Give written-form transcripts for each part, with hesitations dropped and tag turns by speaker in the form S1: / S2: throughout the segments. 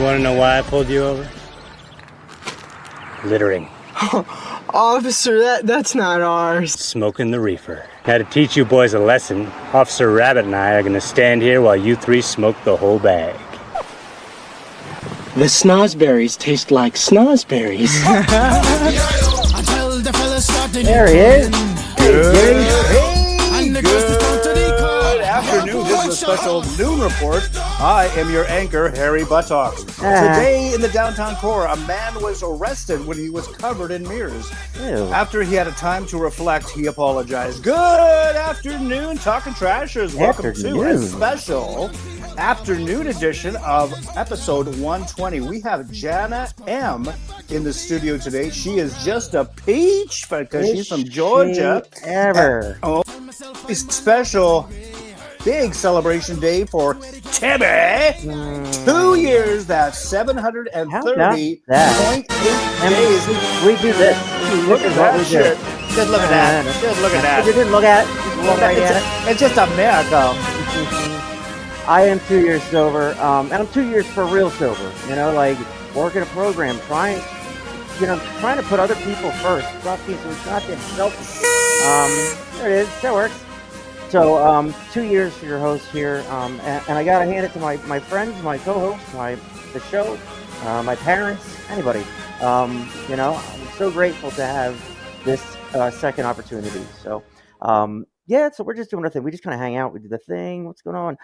S1: want to know why I pulled you over? Littering.
S2: Officer, that's not ours.
S1: Smoking the reefer. Now to teach you boys a lesson, Officer Rabbit and I are going to stand here while you three smoke the whole bag.
S2: The snozberries taste like snozberries.
S3: There he is.
S4: Good afternoon. This is a special noon report. I am your anchor, Harry Buttock. Today in the downtown core, a man was arrested when he was covered in mirrors.
S3: Ew.
S4: After he had a time to reflect, he apologized. Good afternoon, Talkin' Trashers. Welcome to a special afternoon edition of episode 120. We have Jana M in the studio today. She is just a peach because she's from Georgia. Special big celebration day for Timmy. 2 years, that's 730.8 days.
S3: We do this.
S4: Look at that shit. Just look at that. Just look at that.
S3: You didn't look at it.
S4: It's just a miracle.
S3: I am 2 years sober, and I'm 2 years for real sober. You know, like working a program, trying to put other people first. Not getting selfish. There it is. That works. So, 2 years for your host here, and I gotta hand it to my friends, my co-hosts, the show, my parents, anybody. I'm so grateful to have this second opportunity. So, yeah, so we're just doing our thing. We just kind of hang out. We do the thing. What's going on?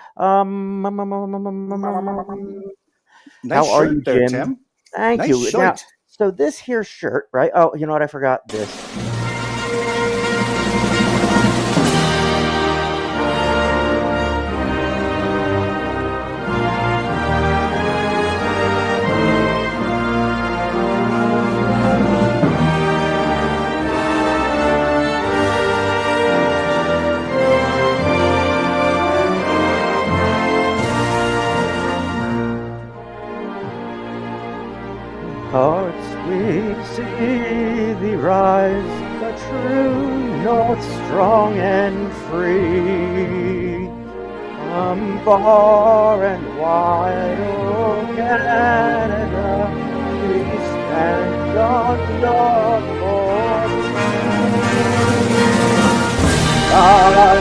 S4: Nice
S3: how are
S4: shirt
S3: you,
S4: there,
S3: Jim?
S4: Tim.
S3: Thank
S4: Nice
S3: you.
S4: shirt.
S3: Now, so this here shirt, right? Oh, you know what? I forgot this. Hearts we see thee rise, the true north strong and free. From far and wide, oh Canada, we stand on your border. Our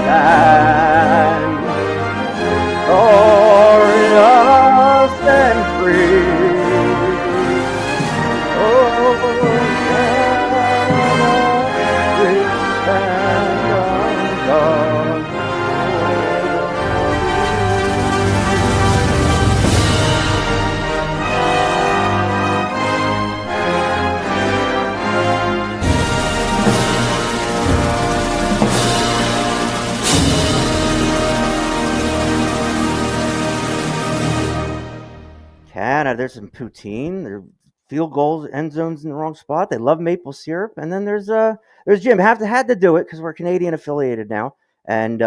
S3: land, glorious and free. Oh, Canada, we stand on guard. Canada, there's some poutine, there's field goals, end zones in the wrong spot. They love maple syrup, and then there's Jim. Had to do it because we're Canadian affiliated now, and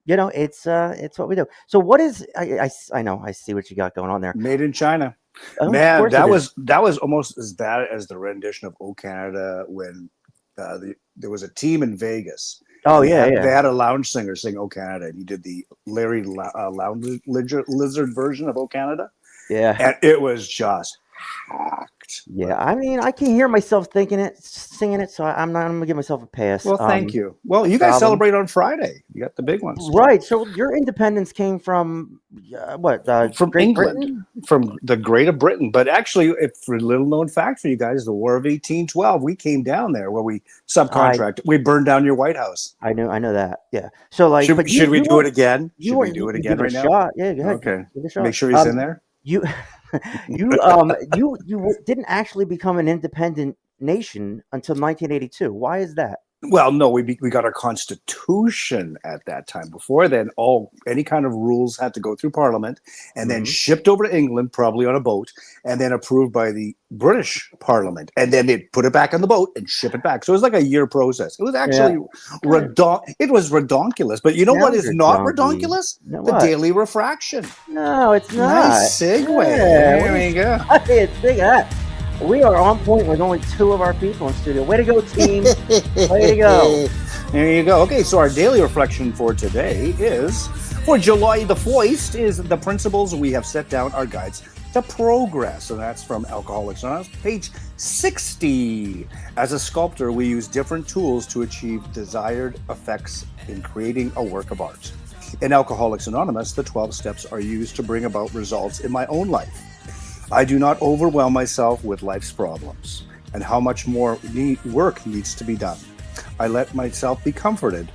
S3: it's what we do. So what is I know I see what you got going on there.
S4: Made in China.
S3: Oh,
S4: Man, that was almost as bad as the rendition of "O Canada" when there was a team in Vegas.
S3: Oh
S4: They
S3: yeah.
S4: had a lounge singer sing "O Canada," and he did the Larry Lounge Lizard version of "O Canada."
S3: Yeah,
S4: and it was just hacked.
S3: Yeah, I mean, I can hear myself singing it, so I'm gonna give myself a pass.
S4: Well, thank you. Well, you guys celebrate on Friday. You got the big ones,
S3: right? So your independence came from what?
S4: From
S3: Great
S4: England,
S3: Britain?
S4: from the Great of Britain. But actually, for a little known fact for you guys, the War of 1812, we came down there where we subcontracted. We burned down your White House.
S3: I know that. Yeah. So like,
S4: should we do it again? Should we do it again right now?
S3: Shot. Yeah, go ahead.
S4: Okay.
S3: Give it a shot.
S4: Make sure he's in there.
S3: You didn't actually become an independent nation until 1982. Why is that?
S4: Well, no, we got our constitution at that time. Before then, any kind of rules had to go through Parliament and then shipped over to England, probably on a boat, and then approved by the British Parliament. And then they'd put it back on the boat and ship it back. So it was like a year process. It was actually it was redonkulous. But you know what is not redonkulous? The daily refraction.
S3: No, it's not.
S4: Nice segue.
S3: Yeah,
S4: There we go.
S3: It's big. We are on point with only two of our people in studio. Way to go, team. Way to go.
S4: There you go. Okay, so our daily reflection for today is for July the 4th is the principles we have set down are guides to progress. And that's from Alcoholics Anonymous, page 60. As a sculptor, we use different tools to achieve desired effects in creating a work of art. In Alcoholics Anonymous, the 12 steps are used to bring about results in my own life. I do not overwhelm myself with life's problems and how much more work needs to be done. I let myself be comforted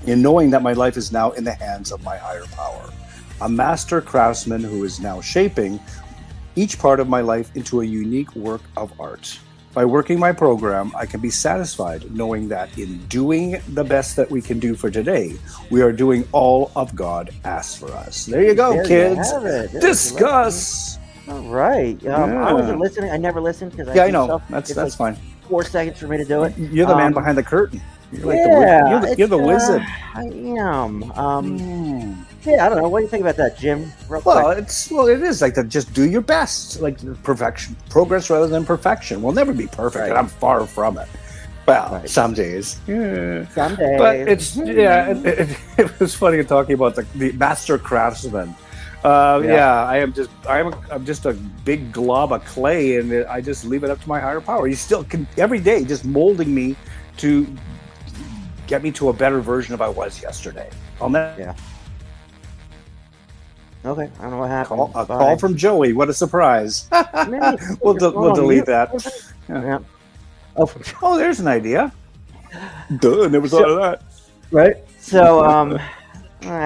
S4: in knowing that my life is now in the hands of my higher power. A master craftsman who is now shaping each part of my life into a unique work of art. By working my program, I can be satisfied knowing that in doing the best that we can do for today, we are doing all of God asks for us. There you go,
S3: There
S4: kids.
S3: you have it.
S4: Discuss.
S3: All right. I wasn't listening. I never listened because
S4: I know. That's fine.
S3: 4 seconds for me to do it.
S4: You're the man behind the curtain. You're like you're the wizard.
S3: I am. Yeah, I don't know. What do you think about that, Jim? Real quick.
S4: It is like to just do your best, like perfection, progress rather than perfection. We'll never be perfect, and I'm far from it. Well, some days. Yeah.
S3: Some days.
S4: But it's it was funny talking about the master craftsman. I'm just a big glob of clay, and I just leave it up to my higher power. He still can every day just molding me to get me to a better version of I was yesterday.
S3: Yeah. Okay, I don't know what happened.
S4: A call from Joey. What a surprise! We'll delete that.
S3: Yeah.
S4: Oh, there's an idea. Duh, never thought of that.
S3: Right. So, I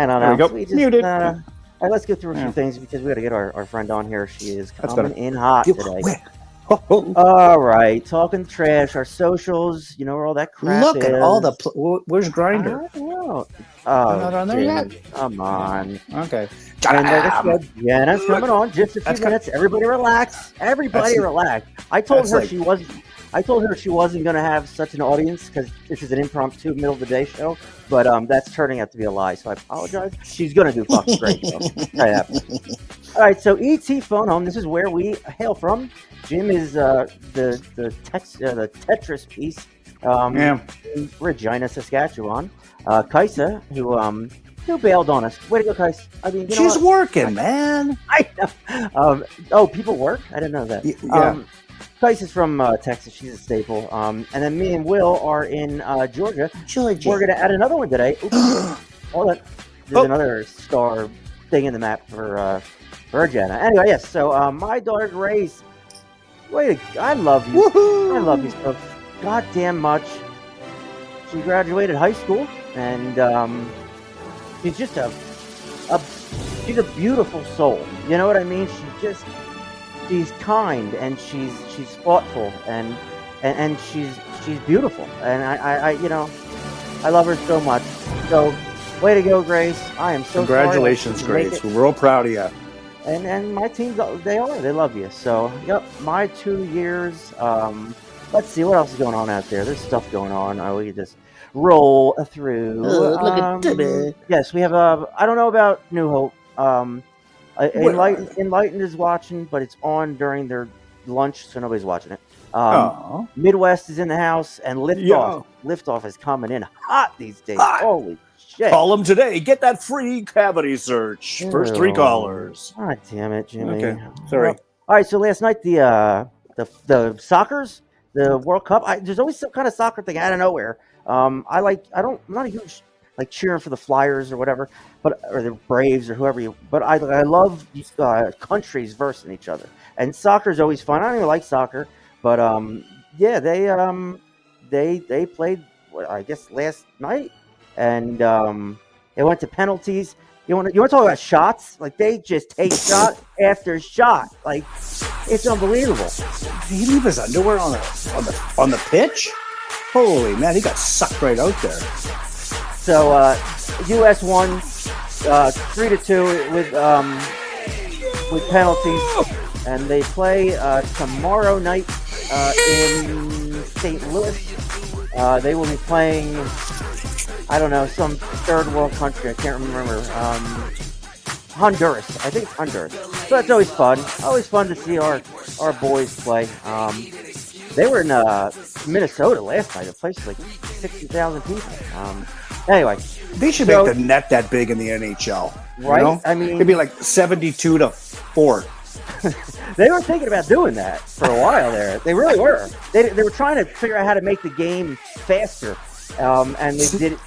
S3: don't know.
S4: There we go.
S3: We just,
S4: Muted.
S3: all right, let's go through a few things because we got to get our friend on here. She is coming in hot today. All right, talking trash, our socials, you know where all that crap
S4: Look
S3: is.
S4: at all the... where's Grinder?
S3: I don't know.
S4: You're not on there yet?
S3: Come on.
S4: Okay.
S3: And like I said, Jana's coming on just a few minutes. Everybody relax. Everybody relax. I told her she wasn't going to have such an audience because this is an impromptu middle of the day show, but that's turning out to be a lie, so I apologize. She's going to do fucking great. So. All right, so ET Phone Home, this is where we hail from. Jim is the Tetris piece in Regina, Saskatchewan. Kaisa, who bailed on us. Way to go, Kais. I mean,
S4: she's working, man.
S3: I know. People work? I didn't know that.
S4: Yeah.
S3: Kais is from Texas. She's a staple. And then me and Will are in Georgia. We're going to add another one today. Hold on. There's another star thing in the map for Jana. Anyway, yes. So my daughter Grace. I love you. Woo-hoo! I love you so goddamn much. She graduated high school, and she's just she's a beautiful soul. You know what I mean? She's kind, and she's thoughtful, and she's beautiful, and I love her so much. So, way to go, Grace! I am so
S4: congratulations, Grace. We're all proud of you.
S3: And my team, they love you. So, yep, my 2 years. Let's see what else is going on out there. There's stuff going on. We could just roll through.
S4: Look at Timmy.
S3: Yes, we have. I don't know about New Hope. Enlightened is watching, but it's on during their lunch, so nobody's watching it. Midwest is in the house, and Liftoff is coming in hot these days. Holy shit!
S4: Call them today. Get that free cavity search. First 3 callers.
S3: God damn it, Jimmy.
S4: Okay, sorry.
S3: All right, so last night the soccers, the World Cup. There's always some kind of soccer thing out of nowhere. I'm not a huge cheering for the Flyers or whatever, or the Braves or whoever but I love countries versing each other, and soccer is always fun. I don't even like soccer, but they played I guess last night, and it went to penalties. You want to talk about shots? Like they just take shot after shot. Like it's unbelievable.
S4: Did he leave his underwear on the pitch? Holy man, he got sucked right out there.
S3: So U.S. won 3-2 with penalties, and they play tomorrow night in St. Louis. They will be playing, I don't know, some third world country. I can't remember. Honduras. I think it's Honduras. So that's always fun. Always fun to see our boys play. They were in Minnesota last night. The place was like 60,000 people. Anyway,
S4: They should
S3: So-
S4: make the net that big in the NHL.
S3: Right?
S4: You know?
S3: I mean-
S4: it'd be like 72-4.
S3: they were thinking about doing that for a while there. They really were. They were trying to figure out how to make the game faster, and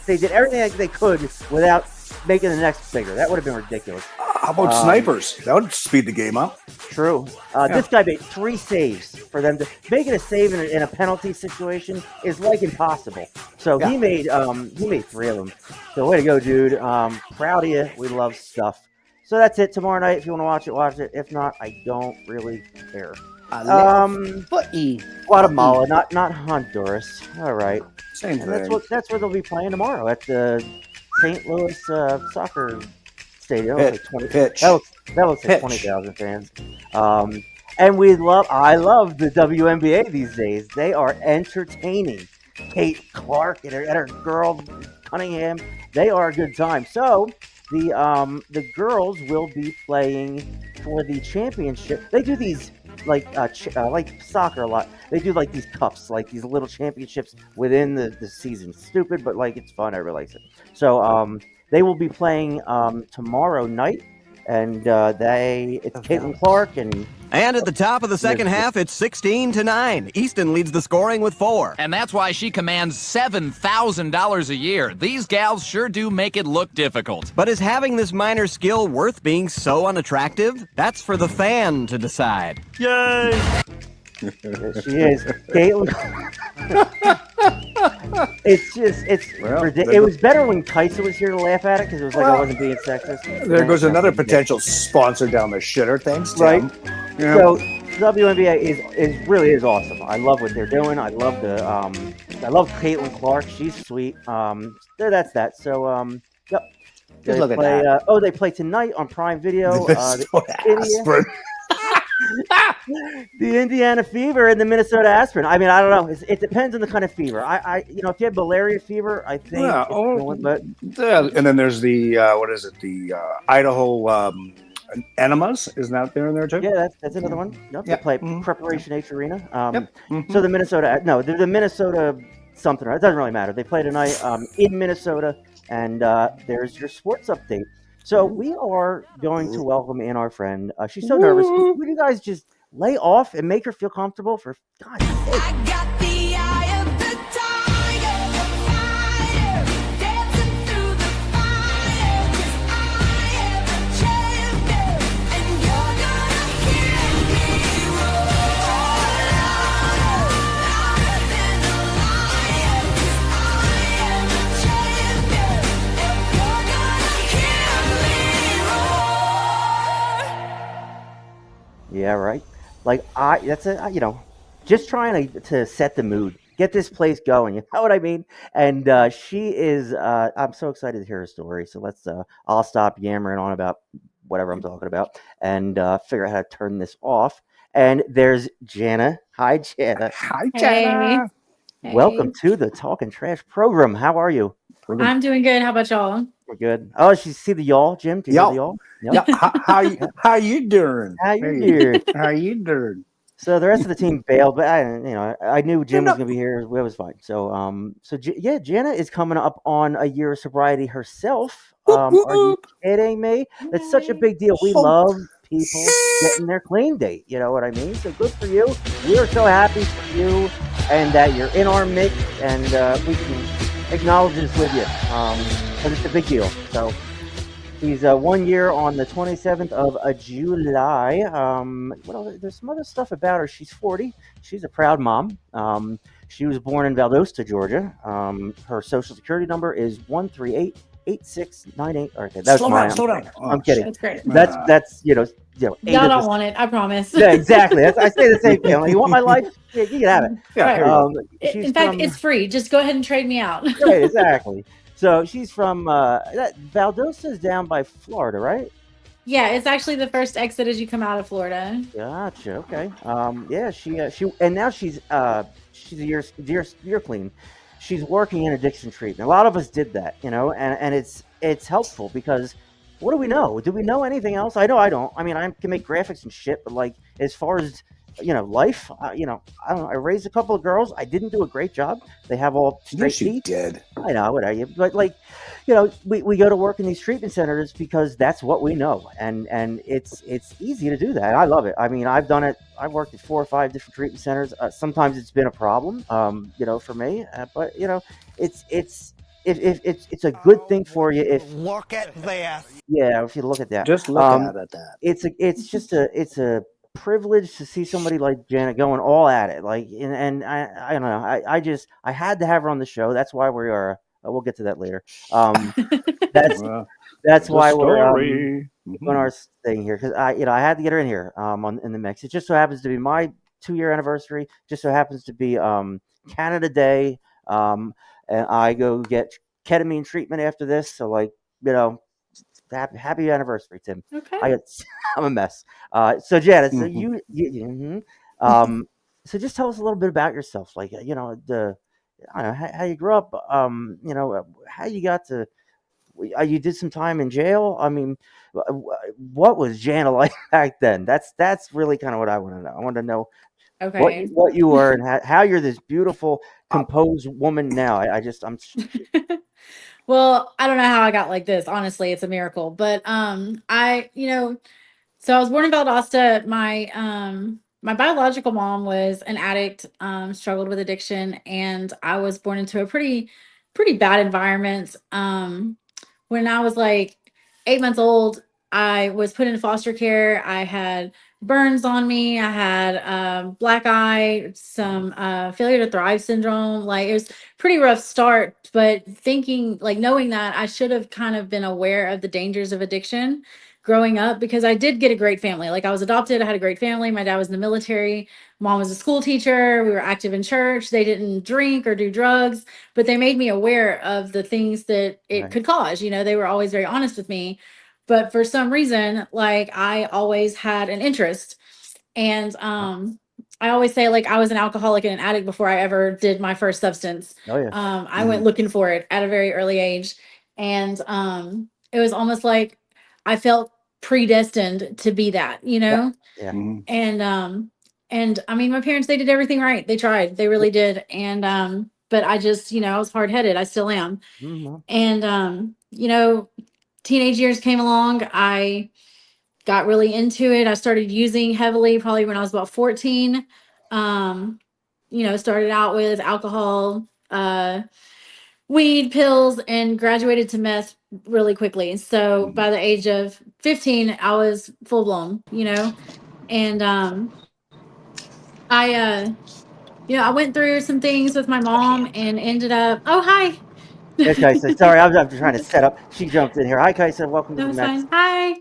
S3: they did everything they could without making the next bigger. That would have been ridiculous.
S4: How about snipers? That would speed the game up.
S3: True. This guy made 3 saves. For them to making a save in a penalty situation is like impossible. So he made 3 of them. So way to go, dude. Proud of you. We love stuff. So that's it. Tomorrow night, if you want to watch it, watch it. If not, I don't really care. Guatemala, not Honduras. All right.
S4: Same
S3: And
S4: thing.
S3: that's where they'll be playing tomorrow at the St. Louis soccer stadium. That looks like 20
S4: Pitch.
S3: That looks like 20,000 fans. And I love the WNBA these days. They are entertaining. Kate Clark and her girl Cunningham, they are a good time. So the girls will be playing for the championship. They do these like soccer a lot. They do like these cups, like these little championships within the season. Stupid, but like it's fun. I really like it. So they will be playing tomorrow night, and it's Caitlin Clark and
S5: at the top of the second half, it's 16-9. Easton leads the scoring with 4.
S6: And that's why she commands $7,000 a year. These gals sure do make it look difficult.
S5: But is having this minor skill worth being so unattractive? That's for the fan to decide. Yay!
S3: she is Caitlin. It was better when Kaisa was here to laugh at it because it was like I wasn't being sexist.
S4: There goes another potential sponsor down the shitter. Thanks, Tim.
S3: Right.
S4: Yeah.
S3: So WNBA is really awesome. I love what they're doing. I love I love Caitlin Clark. She's sweet. That's that. So yep.
S4: Just look at that.
S3: They play tonight on Prime Video. The Indiana Fever and the Minnesota Aspirin. I mean, I don't know. It depends on the kind of fever. If you have malaria fever, I think.
S4: Yeah, and then there's the the Idaho Enemas isn't that there in there too?
S3: Yeah, that's another one. Yep,
S4: Yeah.
S3: They play Preparation H Arena.
S4: Yep. Mhm.
S3: So the Minnesota something. It doesn't really matter. They play tonight in Minnesota, and there's your sports update. So we are going to welcome in our friend. She's so nervous. Would you guys just lay off and make her feel comfortable? For God's sake.
S7: I got the eye of the tiger, fire, dancing through the fire, 'cause I am a champion, and you're gonna hear me roar louder than a lion, 'cause I am a champion, and you're gonna hear me roar.
S3: Yeah, right. Like just trying to set the mood, get this place going. You know what I mean? And she is. I'm so excited to hear her story. So I'll stop yammering on about whatever I'm talking about and figure out how to turn this off. And there's Jana. Hi, Jana.
S4: Hi,
S8: Hey.
S4: Jana.
S8: Hey.
S3: Welcome to the Talkin' Trash program. How are you?
S8: I'm doing good. How about y'all?
S3: We're good. Oh, she see the y'all, Jim? Do you hear the y'all?
S4: Yeah. How you doing?
S3: How you doing?
S4: How you doing?
S3: So the rest of the team bailed, but I knew Jim was going to be here. It was fine. So Jana is coming up on a year of sobriety herself. Are you kidding me? That's such a big deal. We love people getting their clean date. You know what I mean? So good for you. We are so happy for you and that you're in our mix, and we can acknowledge this with you because it's a big deal. So. She's 1 year on the 27th of July. What else? There's some other stuff about her. She's 40. She's a proud mom. She was born in Valdosta, Georgia. Her social security number is 1388698. Okay, that's mine.
S4: Slow down.
S3: I'm kidding.
S8: That's great.
S3: That's
S8: Y'all
S3: Ada
S8: don't want it. I promise.
S3: Yeah, exactly. I say the same thing. I'm like, you want my life? Yeah, you can have it.
S4: Yeah,
S8: Right.
S4: here you go.
S3: She's
S8: In fact,
S3: from-
S8: it's free. Just go ahead and trade me out.
S3: right, exactly. So she's from Valdosta is down by Florida, right?
S8: Yeah, it's actually the first exit as you come out of Florida.
S3: Gotcha. Okay. Yeah. She and now she's a year clean. She's working in addiction treatment. A lot of us did that, and it's helpful because what do we know? Do we know anything else? I know I don't. I mean, I can make graphics and shit, but like as far as life. I don't know. I raised a couple of girls. I didn't do a great job. They have all straight
S4: Yes, you
S3: teeth.
S4: did.
S3: I know, whatever. But like, we go to work in these treatment centers because that's what we know, and it's easy to do that. I love it. I mean, I've done it. I've worked at 4 or 5 different treatment centers. Sometimes it's been a problem, for me. But it's a good thing for you if
S9: Look at this.
S3: yeah, if you look at that.
S4: Just look at that.
S3: It's a privilege to see somebody like Janet going all at it. Like, and I don't know. I had to have her on the show. That's why we are. We'll get to that later. That's that's
S4: The
S3: why we're
S4: story.
S3: doing our thing here because I had to get her in here in the mix. It just so happens to be my 2-year anniversary. Just so happens to be Canada Day. And I go get ketamine treatment after this. So like happy anniversary, Tim.
S8: Okay.
S3: I'm a mess. So Janet, so so just tell us a little bit about yourself, like I don't know how you grew up, how you got to. You did some time in jail. I mean, what was Jana like back then? That's really kind of what I want to know. I want to know
S8: Okay.
S3: what you were and how you're this beautiful, composed woman now. I'm
S8: Well, I don't know how I got like this. Honestly, it's a miracle. But so I was born in Valdosta. My biological mom was an addict, struggled with addiction, and I was born into a pretty bad environment. When I was like 8 months old, I was put in foster care. I had burns on me. I had black eye, some failure to thrive syndrome. Like it was pretty rough start, but thinking like knowing that I should have kind of been aware of the dangers of addiction growing up because I did get a great family. Like I was adopted, I had a great family. My dad was in the military, mom was a school teacher, we were active in church. They didn't drink or do drugs, but they made me aware of the things that it could cause. They were always very honest with me. But for some reason, like I always had an interest. And I always say like I was an alcoholic and an addict before I ever did my first substance.
S3: Oh yeah.
S8: I went looking for it at a very early age. And it was almost like I felt predestined to be that,
S3: Yeah. Yeah.
S8: and I mean my parents, they did everything right. They tried. They really did. And but I just, I was hard-headed. I still am.
S3: Mhm.
S8: And teenage years came along. I got really into it. I started using heavily probably when I was about 14. Started out with alcohol, weed, pills, and graduated to meth really quickly. So by the age of 15, I was full blown, and I went through some things with my mom and ended up, oh, hi.
S3: Okay, so sorry, I'm trying to set up. She jumped in here. Hi, Kaisa. Welcome to
S8: No,
S3: the
S8: it's
S3: Mets.
S8: fine. Hi.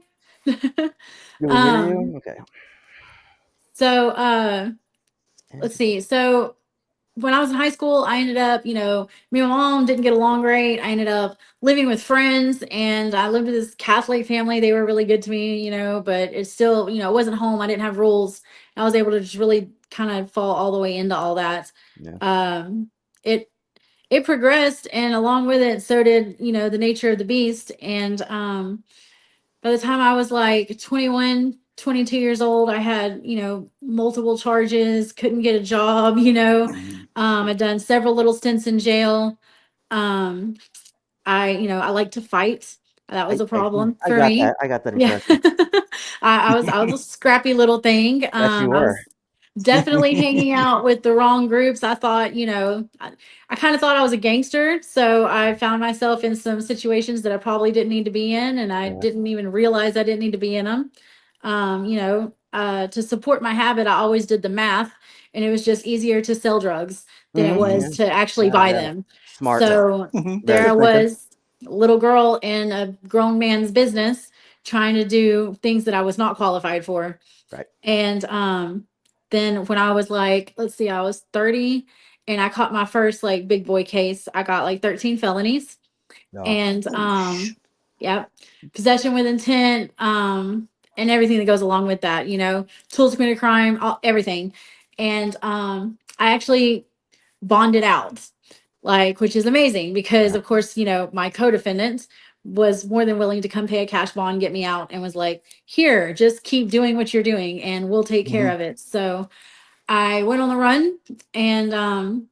S3: Do we hear
S8: um,
S3: you? Okay.
S8: so, let's see. So when I was in high school, I ended up, me and my mom didn't get along great. I ended up living with friends and I lived with this Catholic family. They were really good to me, but it's still, it wasn't home. I didn't have rules. I was able to just really kind of fall all the way into all that.
S3: Yeah.
S8: It it progressed, and along with it, so did, the nature of the beast. And by the time I was like 21, 22 years old, I had, multiple charges, couldn't get a job, I'd done several little stints in jail. Um, I like to fight. That was a problem
S3: I
S8: for
S3: got
S8: me.
S3: that. I got that
S8: Yeah.
S3: impression.
S8: I was a scrappy little thing.
S3: Yes, you
S8: I
S3: were.
S8: was definitely hanging out with the wrong groups. I thought, I kind of thought I was a gangster. So I found myself in some situations that I probably didn't need to be in. And I
S3: Yeah.
S8: didn't even realize I didn't need to be in them. To support my habit, I always did the math, and it was just easier to sell drugs than it was
S3: Yeah.
S8: to actually
S3: Yeah.
S8: buy
S3: Yeah.
S8: them.
S3: Smart.
S8: So
S3: Very
S8: there I
S3: smart.
S8: was, little girl in a grown man's business, trying to do things that I was not qualified for.
S3: Right.
S8: And then when I was like, let's see, I was 30 and I caught my first like big boy case. I got like 13 felonies
S3: No.
S8: and yeah, possession with intent, and everything that goes along with that, tools to commit a crime, everything. And I actually bonded out, like, which is amazing because
S3: Yeah.
S8: of course, my co-defendant was more than willing to come pay a cash bond, get me out, and was like, here, just keep doing what you're doing and we'll take care of it. So I went on the run, and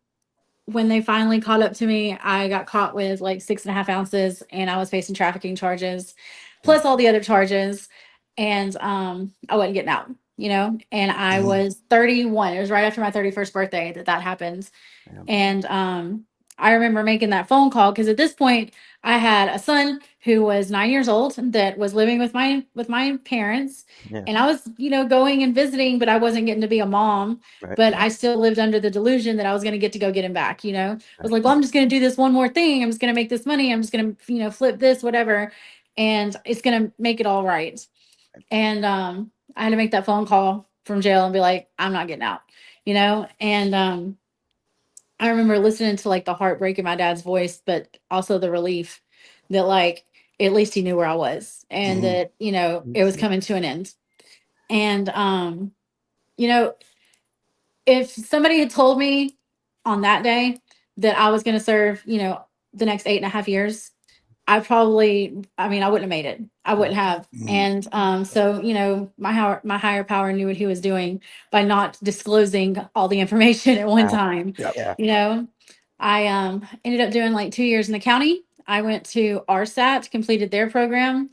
S8: when they finally caught up to me, I got caught with like 6.5 ounces, and I was facing trafficking charges, plus all the other charges. And I wasn't getting out, and I was 31. It was right after my 31st birthday that happened.
S3: Yeah.
S8: And I remember making that phone call because at this point I had a son who was 9 years old that was living with my parents.
S3: Yeah.
S8: And I was, going and visiting, but I wasn't getting to be a mom.
S3: Right.
S8: But I still lived under the delusion that I was going to get to go get him back. I was like, well, I'm just going to do this one more thing. I'm just going to make this money. I'm just going to, flip this, whatever. And it's going to make it all right. And I had to make that phone call from jail and be like, I'm not getting out, and I remember listening to like the heartbreak in my dad's voice, but also the relief that like at least he knew where I was and that, it was coming to an end. And you know, if somebody had told me on that day that I was gonna serve, the next 8.5 years, I wouldn't have made it. I wouldn't have. And so, my higher power knew what he was doing by not disclosing all the information at one
S3: Wow.
S8: time.
S3: Yeah.
S8: I ended up doing like 2 years in the county. I went to RSAT, completed their program,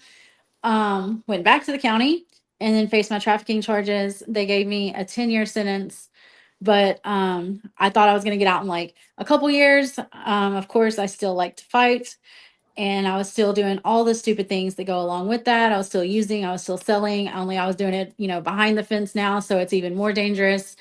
S8: went back to the county, and then faced my trafficking charges. They gave me a 10-year sentence, but I thought I was going to get out in like a couple years. Of course, I still like to fight, and I was still doing all the stupid things that go along with that. I was still using, I was still selling, only I was doing it, behind the fence now, so it's even more dangerous.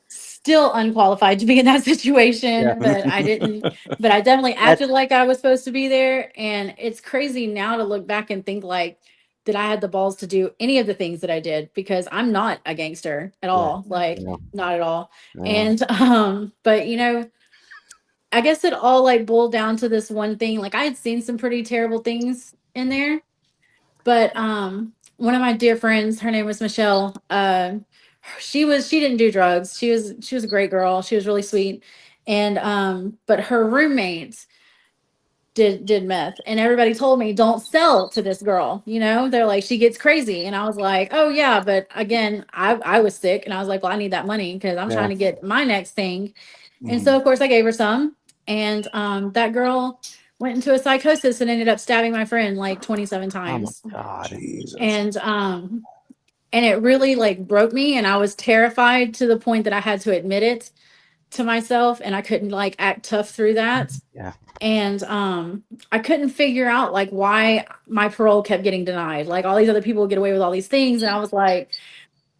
S8: Still unqualified to be in that situation,
S3: Yeah.
S8: but I definitely acted like I was supposed to be there. And it's crazy now to look back and think like that I had the balls to do any of the things that I did, because I'm not a gangster at all, like
S3: No.
S8: not at all.
S3: No.
S8: And but I guess it all like boiled down to this one thing. Like I had seen some pretty terrible things in there, but one of my dear friends, her name was Michelle. She didn't do drugs. She was a great girl. She was really sweet. And but her roommates did meth, and everybody told me don't sell to this girl. They're like, she gets crazy. And I was like, oh yeah, but again, I was sick, and I was like, well, I need that money because I'm trying to get my next thing. And so of course I gave her some, and that girl went into a psychosis and ended up stabbing my friend like 27
S3: Oh my
S8: times.
S3: God.
S4: Jesus.
S8: And it really like broke me, and I was terrified to the point that I had to admit it to myself, and I couldn't like act tough through that.
S3: Yeah.
S8: And I couldn't figure out like why my parole kept getting denied. Like all these other people get away with all these things, and I was like,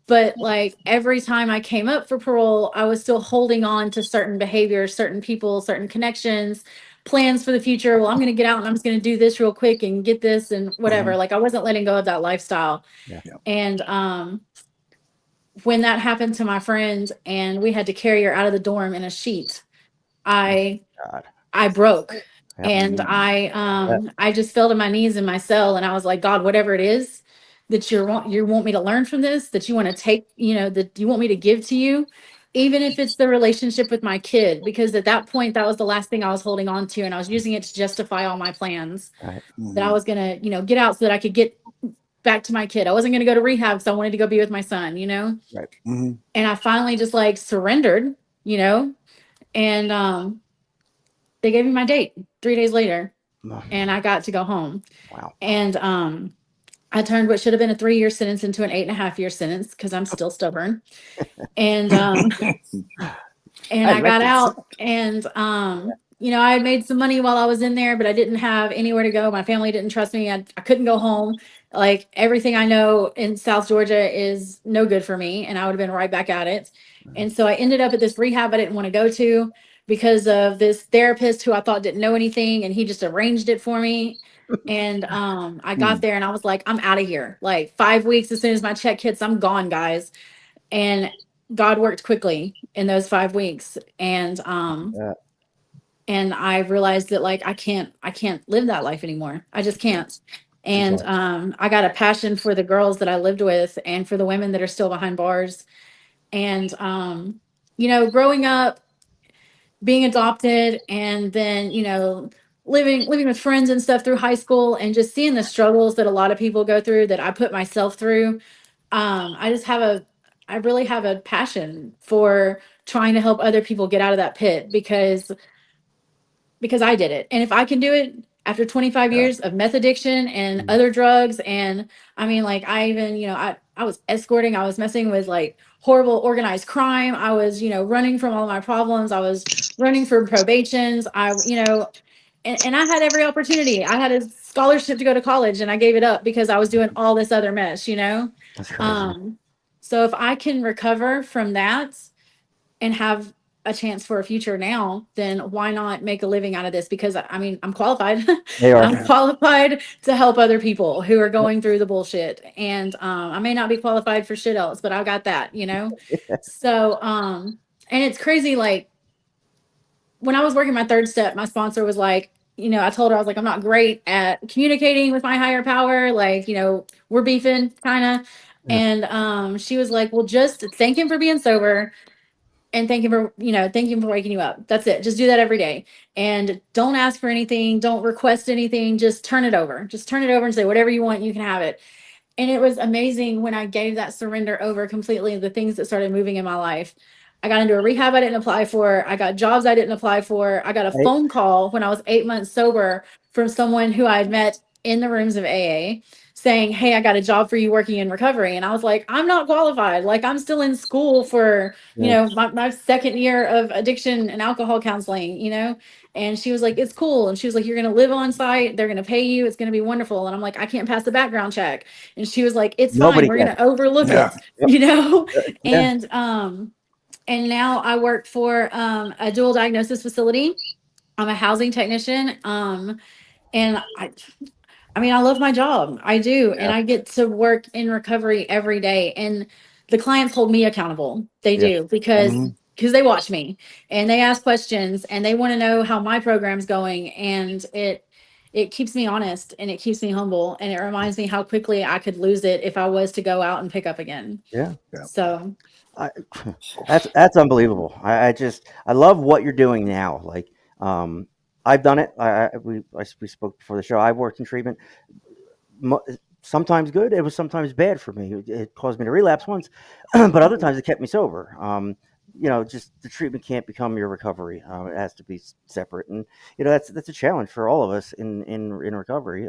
S8: but like every time I came up for parole, I was still holding on to certain behaviors, certain people, certain connections, plans for the future. Well, I'm going to get out and I'm just going to do this real quick and get this and whatever. Like I wasn't letting go of that lifestyle.
S3: Yeah.
S8: And when that happened to my friend and we had to carry her out of the dorm in a sheet, I
S3: God.
S8: I broke.
S3: Yeah.
S8: And I just fell to my knees in my cell, and I was like, God, whatever it is that you want me to learn from this, that you want to take, that you want me to give to you, even if it's the relationship with my kid, because at that point that was the last thing I was holding on to, and I was using it to justify all my plans
S3: Right.
S8: that I was gonna, get out so that I could get back to my kid. I wasn't gonna go to rehab, so I wanted to go be with my son,
S3: Right.
S8: and I finally just like surrendered, and they gave me my date 3 days later,
S3: Oh,
S8: and I got to go home.
S3: wow.
S8: And I turned what should have been a 3-year sentence into an 8.5-year sentence because I'm still stubborn. And I got out, and I had made some money while I was in there, but I didn't have anywhere to go. My family didn't trust me. I couldn't go home. Like everything I know in South Georgia is no good for me, and I would have been right back at it. And so I ended up at this rehab I didn't want to go to because of this therapist who I thought didn't know anything, and he just arranged it for me. And I got there and I was like, I'm out of here. Like 5 weeks, as soon as my check hits, I'm gone, guys. And God worked quickly in those 5 weeks.
S3: Yeah.
S8: And I realized that like I can't live that life anymore. I just can't. And I got a passion for the girls that I lived with and for the women that are still behind bars. And growing up, being adopted, and then living with friends and stuff through high school, and just seeing the struggles that a lot of people go through that I put myself through. I just have a I really have a passion for trying to help other people get out of that pit, because I did it. And if I can do it after 25
S4: Yeah.
S8: years of meth addiction and other drugs, and I mean, like, I even, I was escorting, I was messing with like horrible organized crime. I was, running from all my problems. I was running for probations. And I had every opportunity. I had a scholarship to go to college and I gave it up because I was doing all this other mess.
S3: That's crazy.
S8: Um, so if I can recover from that and have a chance for a future now, then why not make a living out of this? Because I mean, I'm qualified.
S3: They are.
S8: I'm qualified to help other people who are going through the bullshit. And I may not be qualified for shit else, but I got that. So, and it's crazy. Like, when I was working my third step, my sponsor was like, I told her, I was like, I'm not great at communicating with my higher power. Like, we're beefing kind of.
S3: Yeah.
S8: And she was like, well, just thank him for being sober and thank him for waking you up. That's it. Just do that every day. And don't ask for anything. Don't request anything. Just turn it over. Just turn it over and say whatever you want, you can have it. And it was amazing when I gave that surrender over completely, the things that started moving in my life. I got into a rehab I didn't apply for. I got jobs I didn't apply for. I got a
S3: Right.
S8: phone call when I was 8 months sober from someone who I had met in the rooms of AA saying, hey, I got a job for you working in recovery. And I was like, I'm not qualified. Like, I'm still in school for,
S3: Yeah.
S8: my second year of addiction and alcohol counseling. And she was like, it's cool. And she was like, you're going to live on site. They're going to pay you. It's going to be wonderful. And I'm like, I can't pass the background check. And she was like, it's fine.
S3: Nobody
S8: We're
S3: can.
S8: going to overlook
S4: Yeah.
S8: it,
S3: Yep. Yeah.
S8: and now I work for a dual diagnosis facility. I'm a housing technician. And I mean, I love my job. I do. And
S4: Yeah.
S8: I get to work in recovery every day. And the clients hold me accountable. They
S3: Yeah.
S8: do, because
S4: Mhm.
S8: they watch me and they ask questions and they want to know how my program's going. And it keeps me honest and it keeps me humble. And it reminds me how quickly I could lose it if I was to go out and pick up again.
S3: Yeah.
S8: So
S3: I, that's unbelievable. I love what you're doing now. Like, I've done it. We spoke before the show. I've worked in treatment. Sometimes good. It was sometimes bad for me. It caused me to relapse once, but other times it kept me sober. Just the treatment can't become your recovery. It has to be separate, and that's a challenge for all of us in recovery.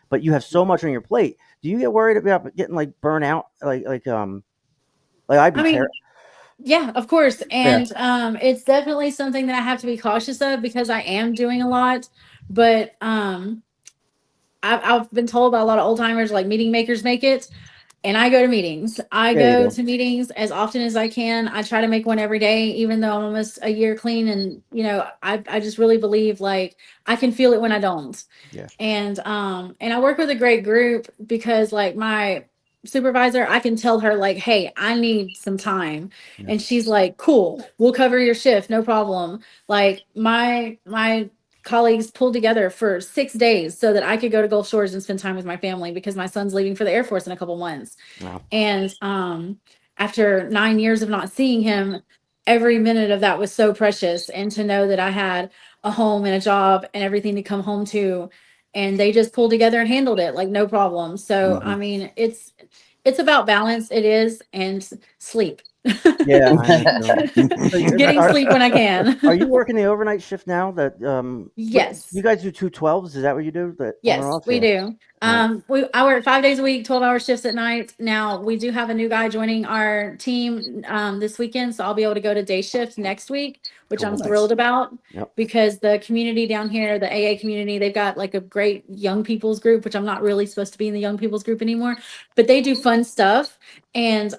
S3: But you have so much on your plate. Do you get worried about getting like burnout? Like I'd
S8: I
S3: be
S8: mean, yeah, of course.
S3: Yeah.
S8: And it's definitely something that I have to be cautious of because I am doing a lot. But I've been told by a lot of old timers, like, meeting makers make it. And I go to meetings. I
S3: There you
S8: go
S3: go.
S8: to meetings as often as I can. I try to make one every day, even though I'm almost a year clean. And, I just really believe, like, I can feel it when I don't.
S3: Yeah.
S8: And I work with a great group because, like, my supervisor, I can tell her, like, hey, I need some time.
S3: Yeah.
S8: And she's like, cool, we'll cover your shift, no problem. Like, my colleagues pulled together for 6 days so that I could go to Gulf Shores and spend time with my family because my son's leaving for the Air Force in a couple months.
S3: Wow.
S8: And after 9 years of not seeing him, every minute of that was so precious. And to know that I had a home and a job and everything to come home to, and they just pulled together and handled it like no problem. So I
S4: Mhm.
S8: mean, it's about balance. It is. And sleep.
S3: Yeah, I am too. So
S8: Getting sleep when I can.
S3: are you working the overnight shift now? That
S8: Yes.
S3: you guys do 212s? Is that what you do? That on and
S8: Yes,
S3: off?
S8: we
S3: Yeah.
S8: do.
S3: Right.
S8: I work 5 days a week, 12-hour shifts at night. Now we do have a new guy joining our team this weekend, so I'll be able to go to day shift next week, which I'm
S3: Cool.
S8: thrilled about
S3: Yep.
S8: because the community down here, the AA community, they've got like a great young people's group, which I'm not really supposed to be in the young people's group anymore, but they do fun stuff, and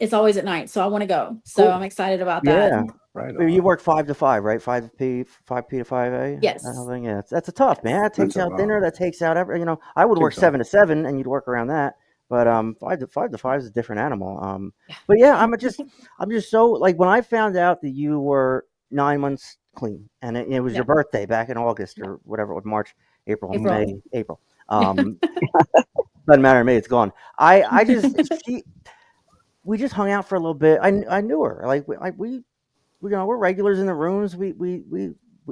S8: it's always at night, so I want to go. So
S3: Cool.
S8: I'm excited about that.
S3: Yeah.
S4: Right
S3: You
S4: on.
S3: work 5 to 5, right? 5 p to 5 a.
S8: Yes.
S3: That whole thing. Yeah, that's a tough, man. That takes
S4: That's a
S3: out dinner.
S4: lot.
S3: That takes out every. I would work
S4: Takes
S3: 7 to 7, and you'd work around that. But 5 to 5 is a different animal. But yeah, I'm just so, like, when I found out that you were 9 months clean, and it was
S8: Yeah.
S3: your birthday back in August or whatever it was, March, April,
S8: April.
S3: May, April. Doesn't matter to me. It's gone. I just we just hung out for a little bit. I knew her. Like, we're regulars in the rooms. We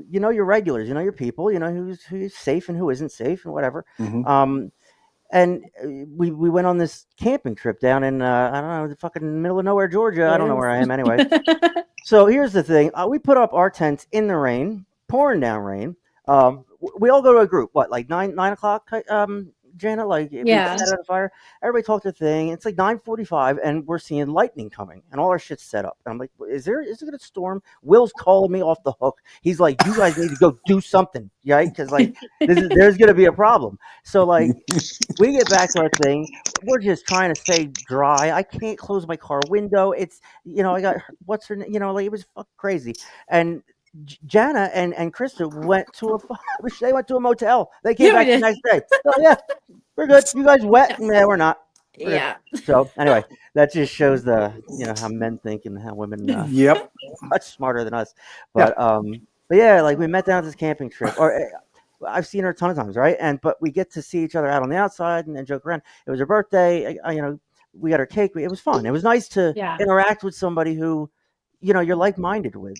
S3: you know your regulars, you know your people, you know who's safe and who isn't safe and whatever.
S4: Mhm.
S3: And we went on this camping trip down in I don't know, the fucking middle of nowhere, Georgia. I don't know where I am anyway. So here's the thing: we put up our tents in the rain, pouring down rain. We all go to a group. What, like 9 o'clock? Jana, like we
S8: Yeah.
S3: set out a fire. Everybody talked their thing. It's like 9:45, and we're seeing lightning coming, and all our shit's set up. And I'm like, is it gonna storm? Will's calling me off the hook. He's like, you guys need to go do something, right? Because like there's gonna be a problem. So like we get back to our thing. We're just trying to stay dry. I can't close my car window. It's I got what's her name? Like it was fucking crazy. And Jana and Krista went to they went to a motel. They came
S8: Yeah, we
S3: back the
S8: did.
S3: next day. So yeah, we're good. You guys wet? Yeah, we're not. We're good.
S8: Yeah.
S3: So anyway, that just shows the how men think and how women
S4: Yep.
S3: much smarter than us.
S4: Yeah.
S3: But yeah, like we met down at this camping trip, or I've seen her a ton of times, right? But we get to see each other out on the outside and joke around. It was her birthday, we got her cake. It was fun. It was nice to
S8: Yeah.
S3: interact with somebody who, you're like minded with,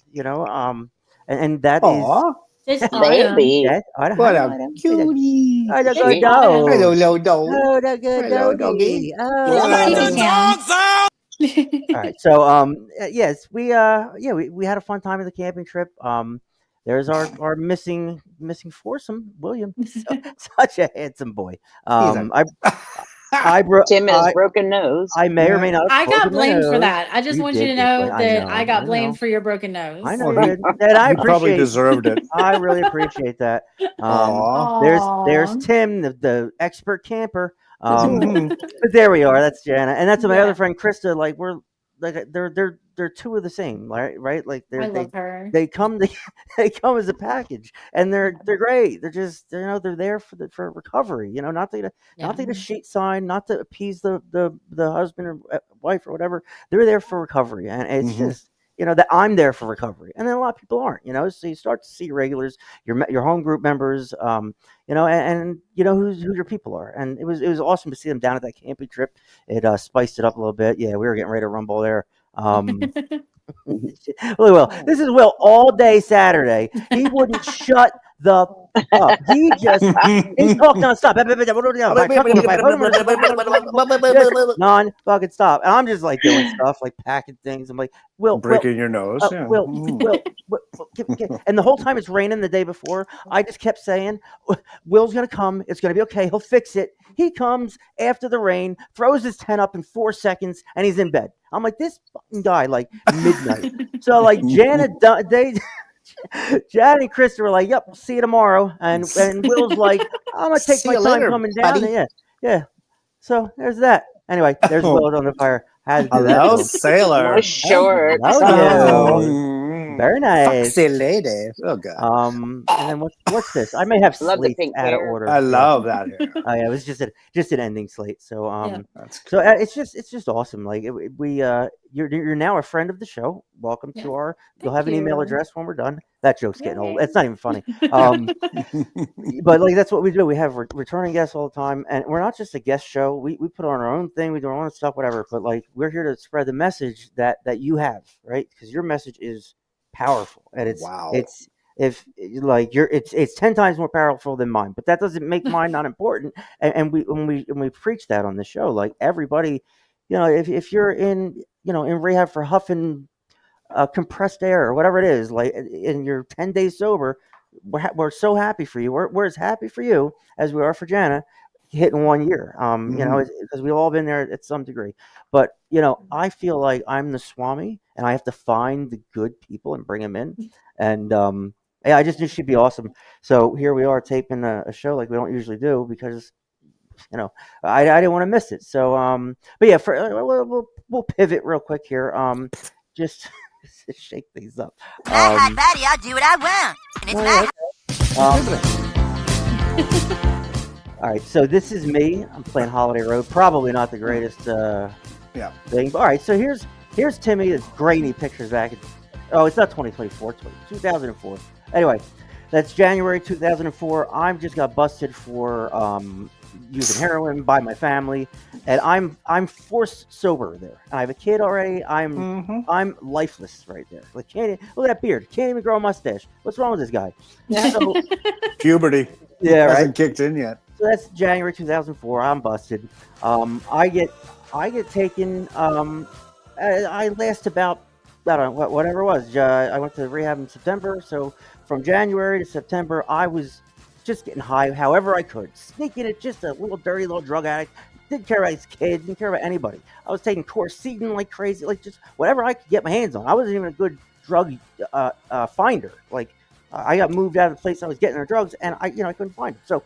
S3: and that is.
S4: Aw,
S8: It's autumn.
S9: Baby.
S3: Yes,
S4: what a cutie.
S3: Oh, the
S8: It's
S3: good
S8: autumn.
S4: Hello,
S3: dog.
S4: hello, dog.
S3: Oh, the good
S4: Hello,
S3: doggy.
S4: doggy.
S3: Oh,
S8: It's baby
S3: all right. So, yes, we had a fun time at the camping trip. There's our missing foursome, William. Such a handsome boy.
S4: He's a-
S9: Tim and his broken nose.
S3: I may or may not.
S8: I
S3: Have
S8: got
S3: broken my
S8: blamed for
S3: nose.
S8: that. I just
S3: You
S8: want you
S3: did
S8: to
S3: get
S8: know
S3: blamed.
S8: that I got
S3: know.
S8: blamed for your broken nose.
S3: I know
S4: Well,
S3: you did, and I
S4: You probably
S3: appreciate.
S4: deserved it.
S3: I really appreciate that.
S4: Aw.
S3: There's
S8: Aw.
S3: Tim, the expert camper.
S4: Mhm.
S3: But there we are. That's Jana, and that's my
S8: Yeah.
S3: other friend Krista. Like we're like they're two of the same, right? Like
S8: I love her.
S3: they come they come as a package, and they're great. They're just they're there for recovery. Not to not to get a sheet sign, not to appease the husband or wife or whatever. They're there for recovery, and it's
S4: Mhm.
S3: just that I'm there for recovery, and then a lot of people aren't. So you start to see regulars, your home group members, and who your people are, and it was awesome to see them down at that camping trip. It spiced it up a little bit. Yeah, we were getting ready to rumble there. Well, this is Will all day Saturday. He wouldn't shut the up. He talked nonstop. Non fucking stop. And I'm just like doing stuff like packing things. I'm like, Will,
S4: Breaking your nose. Yeah.
S3: Will,
S4: Mhm.
S3: Will, and the whole time it's raining the day before, I just kept saying, Will's gonna come. It's gonna be okay. He'll fix it. He comes after the rain, throws his tent up in 4 seconds, and he's in bed. I'm like, this fucking guy, like midnight. So like Janet, Jan and Krista were like, "Yep, see you tomorrow." And Will's like, "I'm gonna take
S4: See
S3: my
S4: you
S3: time
S4: later,
S3: coming down."
S4: buddy.
S3: Yeah. So there's that. Anyway, there's Will on the fire. Had to do that.
S4: Hello,
S3: to him.
S4: sailor.
S9: Nice shorts.
S3: Hello, you.
S4: Mm.
S3: Very nice.
S4: Foxy lady. Oh god.
S3: And then what's this? I may have
S9: Love the
S3: slates
S9: pink
S3: out of
S9: hair.
S3: order.
S4: I love that hair.
S3: Oh yeah, it was just an ending slate. So
S4: That's
S3: so
S4: cool.
S3: it's just awesome. Like you're now a friend of the show. Welcome
S8: Yeah.
S3: to our. You'll
S8: Thank
S3: have an email
S8: you.
S3: address when we're done. That joke's getting old.
S8: Yay.
S3: It's not even funny. But like that's what we do. We have returning guests all the time, and we're not just a guest show. We put on our own thing. We do our own stuff, whatever. But like we're here to spread the message that you have, right? Because your message is powerful, and
S4: Wow.
S3: it's if like it's 10 times more powerful than mine. But that doesn't make mine not important. And we preach that on the show. Like everybody, if you're in in rehab for huffing compressed air or whatever it is, like, and you're 10 days sober, we're so happy for you. We're as happy for you as we are for Jana hitting 1 year. Because we've all been there at some degree. But I feel like I'm the Swami, and I have to find the good people and bring them in. And yeah, I just knew she'd be awesome. So here we are taping a show like we don't usually do because I didn't want to miss it. So but yeah, we'll pivot real quick here. Just to shake things up.
S7: Hot body, I'll do what I want. And it's my
S3: All right, so this is me. I'm playing Holiday Road. Probably not the greatest thing. But all right, so here's Timmy. It's grainy pictures back. It's not 2024. It's 2004. Anyway, that's January 2004. I just got busted for using heroin by my family, and I'm forced sober there. I have a kid already. I'm lifeless right there. Like, look at that beard. Can't even grow a mustache. What's wrong with this guy? So,
S4: Puberty
S3: yeah, right.
S4: hasn't kicked in yet.
S3: So that's January 2004. I'm busted. I get taken. I last about, I don't know, whatever it was. I went to rehab in September. So from January to September, I was just getting high however I could, sneaking it, just a little dirty little drug addict. Didn't care about his kids. Didn't care about anybody. I was taking Corsetin like crazy, like just whatever I could get my hands on. I wasn't even a good drug finder. Like I got moved out of the place I was getting the drugs, and I couldn't find it. So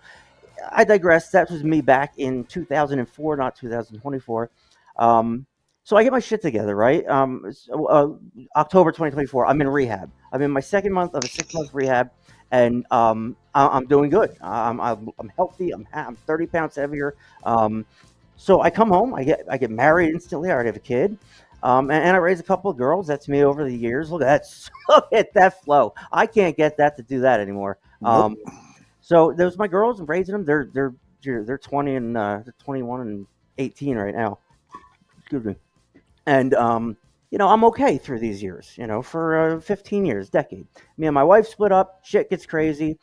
S3: I digress. That was me back in 2004, not 2024. So I get my shit together, right? October 2024, I'm in rehab. I'm in my second month of a 6-month rehab, and I'm doing good. I'm healthy. I'm 30 pounds heavier. So I come home. I get married instantly. I already have a kid. And I raised a couple of girls. That's me over the years. Look at that. Look at that flow. I can't get that to do that anymore.
S4: Nope.
S3: So those my girls. I'm raising them. They're 20 and they're 21 and 18 right now. Excuse me. And I'm okay through these years. For 15 years, decade. Me and my wife split up. Shit gets crazy.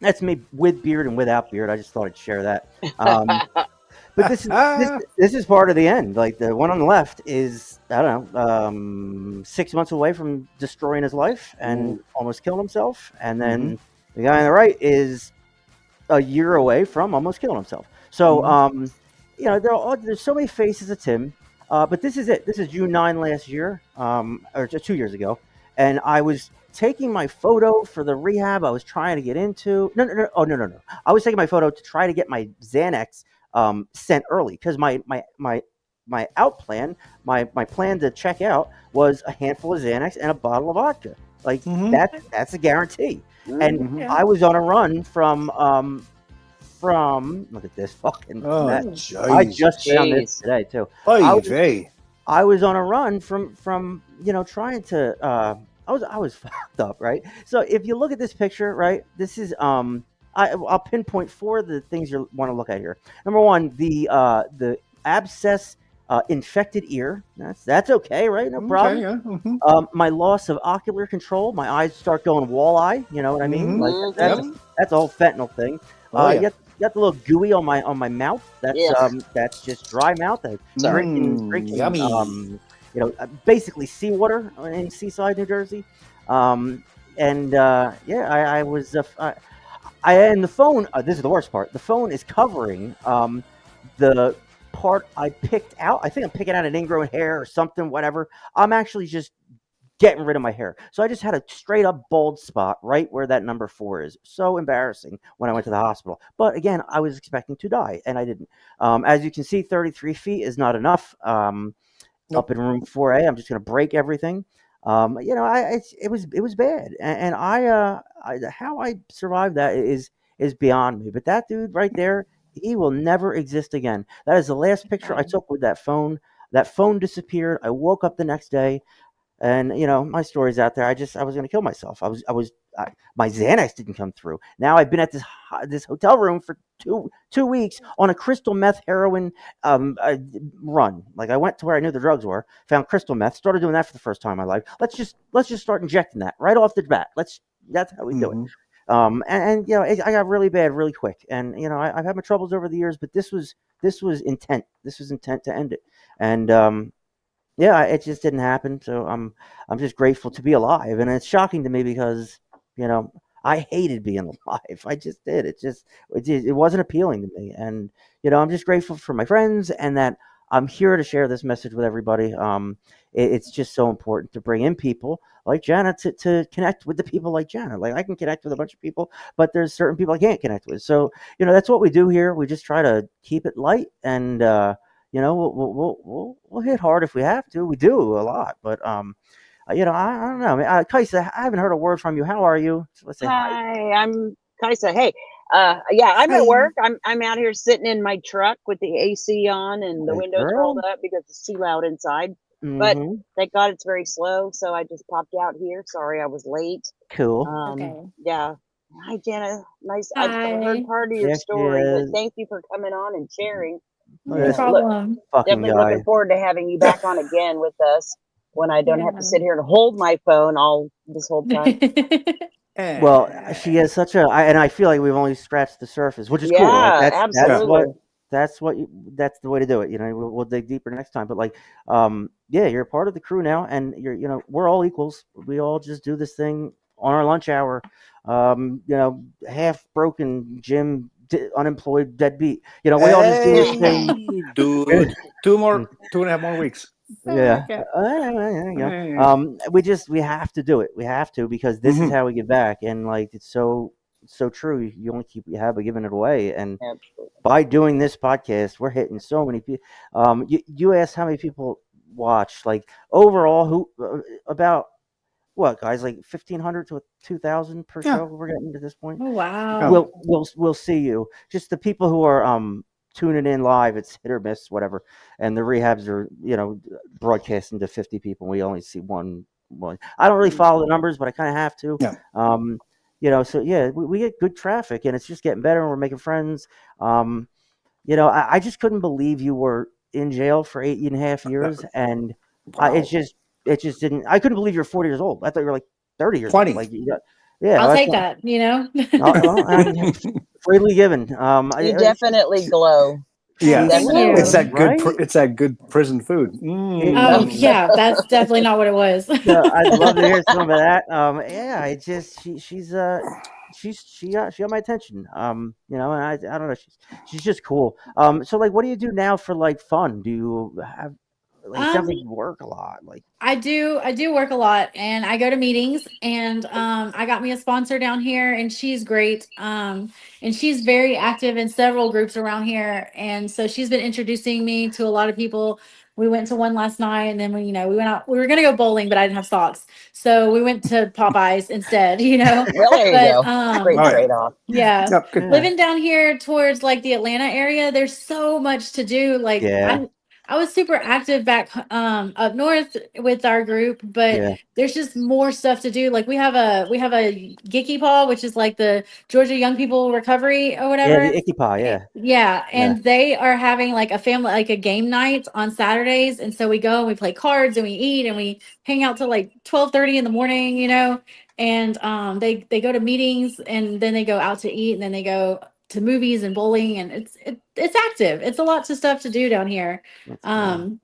S3: That's me with beard and without beard. I just thought I'd share that. But this is part of the end. Like the one on the left is, I don't know, 6 months away from destroying his life and almost killed himself. And then the guy on the right is a year away from almost killing himself. So there's so many faces of Tim. But this is it. This is June 9 last year, or just 2 years ago, and I was taking my photo for the rehab I was trying to get into. No. Oh, no. I was taking my photo to try to get my Xanax sent early because my out plan, my plan to check out was a handful of Xanax and a bottle of vodka. Like that's a guarantee. And I was on a run from look at this fucking mess. I just found this today too. I was on a run from trying to I was fucked up, right? So if you look at this picture, right, this is I'll pinpoint 4 of the things you want to look at here. Number 1, the abscess infected ear. That's okay, right? No problem.
S4: Yeah.
S3: My loss of ocular control. My eyes start going walleye. You know what I mean? Like that's a whole fentanyl thing. You got the little gooey on my mouth. That's just dry mouth. Drinking
S4: yummy.
S3: Basically seawater in Seaside, New Jersey. I was. And the phone. This is the worst part. The phone is covering the part I picked out. I think I'm picking out an ingrown hair or something. Whatever. I'm actually just getting rid of my hair. So I just had a straight up bald spot right where that number 4 is. So embarrassing when I went to the hospital. But again, I was expecting to die and I didn't. As you can see, 33 feet is not enough. Up in room 4A, I'm just going to break everything. It was bad. And how I survived that is beyond me. But that dude right there, he will never exist again. That is the last picture I took with that phone. That phone disappeared. I woke up the next day. And my story's out there. I was going to kill myself. My Xanax didn't come through. Now I've been at this hotel room for two weeks on a crystal meth heroin run. Like I went to where I knew the drugs were, found crystal meth, started doing that for the first time in my life. Let's just start injecting that right off the bat. That's how we do it. I got really bad really quick. And I've had my troubles over the years, but this was intent. This was intent to end it. And it just didn't happen. So I'm just grateful to be alive, and it's shocking to me because I hated being alive. I just did. It wasn't appealing to me, and I'm just grateful for my friends and that I'm here to share this message with everybody. It's just so important to bring in people like Jana to connect with the people like Jana. Like I can connect with a bunch of people, but there's certain people I can't connect with. So that's what we do here. We just try to keep it light and. We'll hit hard if we have to. We do a lot, but I don't know. Kaisa, I haven't heard a word from you. How are you? So let's say
S9: hi. I'm Kaisa. Hey, I'm at work. I'm out here sitting in my truck with the AC on and the windows rolled up because it's too loud inside. But thank God it's very slow, so I just popped out here. Sorry I was late.
S3: Cool.
S8: Okay.
S9: Yeah, Hi, Jana. Nice. I've heard
S8: Hi.
S9: part of your
S3: Yes, she
S9: story, but
S3: is.
S9: thank you for coming on and sharing.
S3: Look at
S8: No
S3: this
S9: Look,
S8: problem.
S3: fucking
S9: definitely looking
S3: guy.
S9: forward to having you back on again with us when I don't have to
S8: Yeah.
S9: sit here and hold my phone all this whole time.
S3: Well, she has such and I feel like we've only scratched the surface, which is cool. Like
S9: Yeah, absolutely.
S3: that's the way to do it. You know, we'll dig deeper next time. But like, yeah, you're a part of the crew now, and we're all equals. We all just do this thing on our lunch hour. Half broken gym, unemployed, deadbeat. We all just do this thing.
S4: Hey, dude, 2.5 more weeks.
S3: Yeah.
S8: Okay.
S3: There you go.
S4: Hey.
S3: We have to do it. We have to because this is
S4: Mhm.
S3: how we give back, and like it's so true. You only keep what you have by giving it away, and
S9: Absolutely.
S3: by doing this podcast, we're hitting so many people. You asked how many people watch, like overall, who about what guys, like 1,500 to 2,000 per
S4: Yeah.
S3: show. We're getting to this point.
S8: Oh, wow.
S4: Yeah.
S3: We'll see you. Just the people who are tuning in live, it's hit or miss, whatever. And the rehabs are broadcasting to 50 people. We only see one. I don't really follow the numbers, but I kind of have to.
S4: Yeah.
S3: So yeah, we get good traffic, and it's just getting better. And we're making friends. I just couldn't believe you were in jail for 8.5 years, and
S4: Wow.
S3: it just didn't. I couldn't believe you're 40 years old. I thought you were like 30 years old.
S4: 20.
S3: Like, yeah,
S8: I'll
S3: that's
S8: take
S3: what.
S8: that,
S3: Well, freely given.
S9: You definitely glow.
S4: Yeah,
S3: She
S4: it's
S8: Thank
S3: glows,
S8: you.
S4: that good.
S3: right?
S4: It's that good prison food.
S8: Oh,
S3: It,
S4: Mm.
S8: yeah, that's definitely not what it was.
S3: so I'd love to hear some of that. Yeah, she got my attention. And I don't know, she's just cool. So like, what do you do now for like fun? Do you have like? It sounds like
S8: Um,
S3: you work a lot. Like,
S8: I do work a lot and I go to meetings and I got me a sponsor down here and she's great. And she's very active in several groups around here. And so she's been introducing me to a lot of people. We went to one last night and then we went out, we were gonna go bowling, but I didn't have socks. So we went to Popeyes instead,
S9: Well, there you
S8: But
S9: go. Great
S4: Oh yeah.
S9: trade off.
S8: yeah.
S4: Yeah. Good.
S3: yeah,
S8: Living down here towards like the Atlanta area, there's so much to do. Like
S3: yeah,
S8: I was super active back up north with our group, but
S3: yeah,
S8: there's just more stuff to do. Like we have a Geeky Paw, which is like the Georgia Young People Recovery or
S3: yeah. The
S8: whatever.
S3: icky pie. Yeah,
S8: Yeah,
S3: yeah,
S8: and they are having like a family like a game night on Saturdays, and so we go and we play cards and we eat and we hang out till like 12:30 in the morning. And they go to meetings and then they go out to eat and then they go to movies and bowling and it's active. It's a lot of stuff to do down here.
S3: that's cool.
S8: Um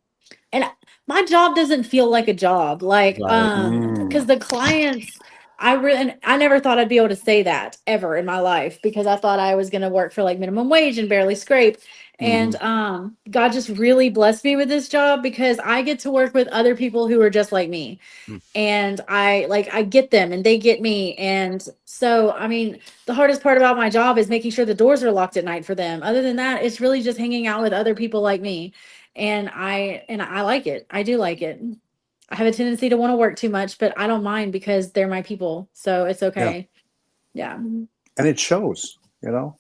S8: and my job doesn't feel like a job like
S3: Right.
S8: because the clients and I never thought I'd be able to say that ever in my life because I thought I was going to work for like minimum wage and barely scrape. And
S4: Mhm.
S8: God just really blessed me with this job because I get to work with other people who are just like me,
S3: Mm.
S8: and I get them and they get me. And so I mean, the hardest part about my job is making sure the doors are locked at night for them. Other than that, it's really just hanging out with other people like me. And I like it. I do like it. I have a tendency to want to work too much, but I don't mind because they're my people, so it's
S4: Yeah.
S8: okay. Yeah.
S4: And it shows. Uh,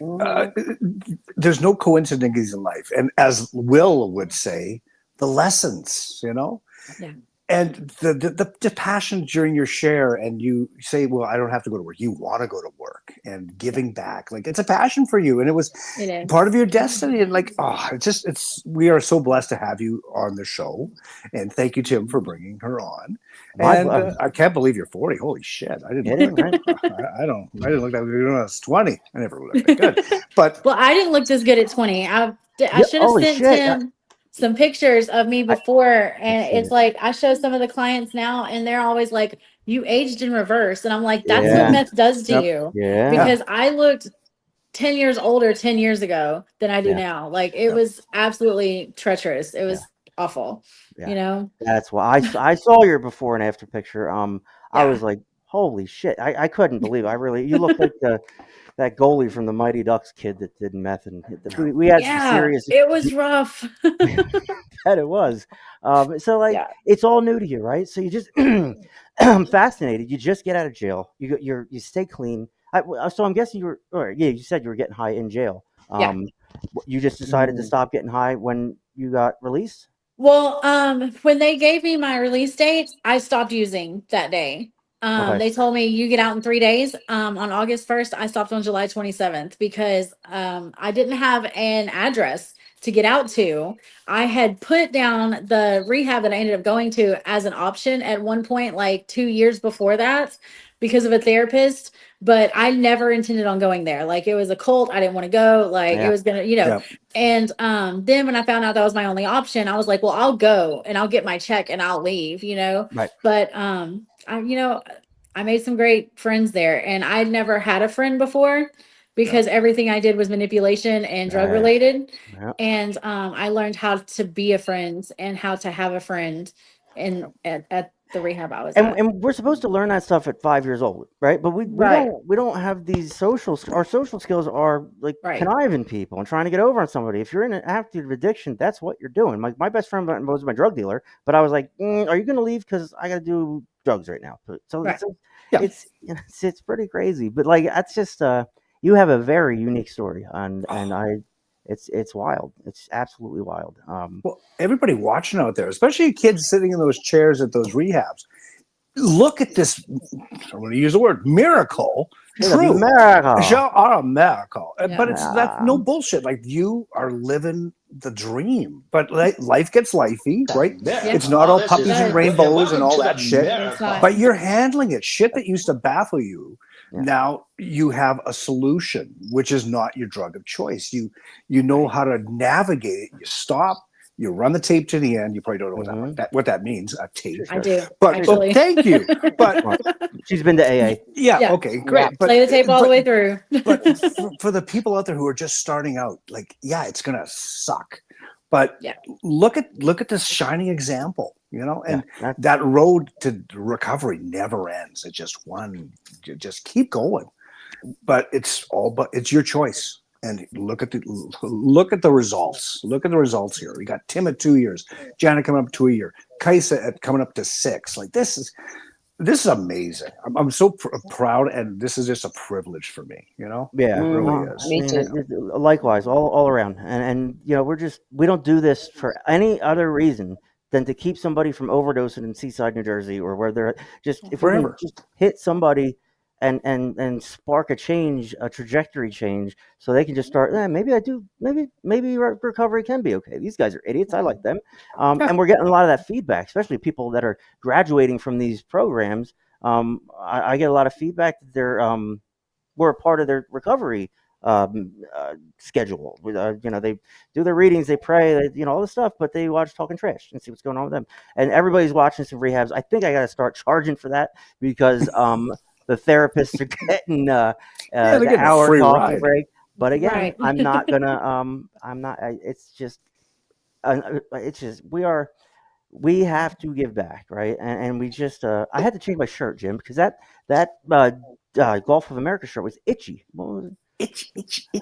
S9: Mhm.
S4: there's no coincidences in life, and as Will would say, the lessons.
S8: Yeah.
S4: And the passion during your share, and you say, well, I don't have to go to work, you want to go to work, and giving back, like it's a passion for you, and it was
S8: It is.
S4: part of your destiny. And like, we are so blessed to have you on the show, and thank you, Tim, for bringing her on.
S3: My
S4: And I can't believe you're 40. Holy shit, I didn't
S3: it
S4: look
S3: is
S4: like
S3: right.
S4: I didn't look that good when I was 20. I never looked that good. But
S8: Well, I didn't look this good at 20. I
S3: Yeah.
S8: should have
S3: Holy
S8: sent
S3: shit.
S8: him some pictures of me before.
S3: Let's
S8: And
S3: see
S8: it's
S3: it.
S8: like I show some of the clients now, and they're always like, you aged in reverse. And I'm like, that's what
S3: Yeah.
S8: meth does to
S4: yep,
S8: you.
S3: Yeah.
S4: yeah,
S8: Because I looked 10 years older 10 years ago than I do
S3: Yeah.
S8: now. Like it
S4: yep,
S8: was absolutely treacherous. It
S3: Yeah.
S8: was awful,
S3: Yeah.
S8: you know?
S3: That's why I saw your before and after picture. I
S8: Yeah.
S3: was like, holy shit. I couldn't believe it. You look like that goalie from the Mighty Ducks kid that did meth, and we had some
S8: Yeah.
S3: serious
S8: It was rough.
S3: that it was. So like
S8: Yeah.
S3: it's all new to you, right? So you just I'm fascinated. You just get out of jail. You stay clean. So I'm guessing you said you were getting high in jail.
S8: Yeah.
S3: You just decided to stop getting high when you got released?
S8: Well, when they gave me my release date, I stopped using that day.
S3: Okay.
S8: They told me you get out in 3 days. On August 1st, I stopped on July 27th because I didn't have an address to get out to. I had put down the rehab that I ended up going to as an option at one point, like 2 years before that, because of a therapist. But I never intended on going there. Like it was a cult. I didn't want to go. Like it
S3: Yeah.
S8: was gonna, you know.
S4: Yeah.
S8: And then when I found out that was my only option, I was like, well, I'll go and I'll get my check and I'll leave, you know.
S3: Right.
S8: But I made some great friends there, and I'd never had a friend before because everything I did was manipulation and drug
S3: Yeah.
S8: related.
S3: Yeah.
S8: And I learned how to be a friend and how to have a friend at the rehab I was at.
S3: And we're supposed to learn that stuff at 5 years old, right? But we
S8: Right.
S3: don't have these our social skills are like
S8: Right.
S3: conniving people and trying to get over on somebody. If you're in an active addiction, that's what you're doing. My best friend was my drug dealer, but I was like, are you going to leave? Because I got to do drugs right now. So
S8: Right.
S4: Yeah.
S3: it's pretty crazy. But like that's just you have a very unique story, and it's wild. It's absolutely wild.
S4: Well, everybody watching out there, especially kids sitting in those chairs at those rehabs, look at this. I'm going to use the word miracle.
S3: It's a
S4: True.
S3: miracle.
S4: A miracle. But that's no
S3: Yeah.
S4: bullshit. Like you are living the dream. But life gets lifey, right? It's not all puppies and rainbows and all that shit.
S8: It's not.
S4: But you're handling it. Shit that used to baffle you.
S3: Yeah.
S4: Now you have a solution, which is not your drug of choice. You know how to navigate it. You stop. You run the tape to the end. You probably don't know what that means. A tape.
S8: I do.
S4: But
S8: actually.
S4: thank you. But
S3: She's been to AA.
S4: yeah,
S8: Yeah.
S4: okay, great.
S9: Yeah.
S4: But,
S8: Play the tape all the way through.
S4: but for the people out there who are just starting out, like, yeah, it's gonna suck. But
S8: Yeah.
S4: look at this shining example, you know, and
S3: Yeah,
S4: that road to recovery never ends. It's just one. You just keep going. But it's your choice. And look at the results. Look at the results here. We got Tim at 2 years, Jana coming up to a year, Kaisa coming up to 6. Like this is amazing. I'm so proud, and this is just a privilege for me. You know,
S3: Yeah,
S4: it really
S3: no,
S4: is.
S9: Me too.
S3: Likewise, all around, and you know, we don't do this for any other reason than to keep somebody from overdosing in Seaside, New Jersey, or where they're just if we can
S4: Forever.
S3: just hit somebody and spark a change, a trajectory change, so they can just start. Maybe recovery can be okay. These guys are idiots. I like them, and we're getting a lot of that feedback, especially people that are graduating from these programs. I get a lot of feedback that we're a part of their recovery schedule. They do their readings, they pray, all this stuff, but they watch Talking Trash and see what's going on with them. And everybody's watching some rehabs. I think I got to start charging for that because the therapists are getting
S4: they're
S3: the
S4: getting a
S3: hour
S4: free
S3: coffee
S4: ride.
S3: break. But again,
S8: Right.
S3: I'm not gonna. I'm not. It's just we have to give back, right? And we just I had to change my shirt, Jim, because that Gulf of America shirt was itchy. What was it?
S4: Itch.
S3: I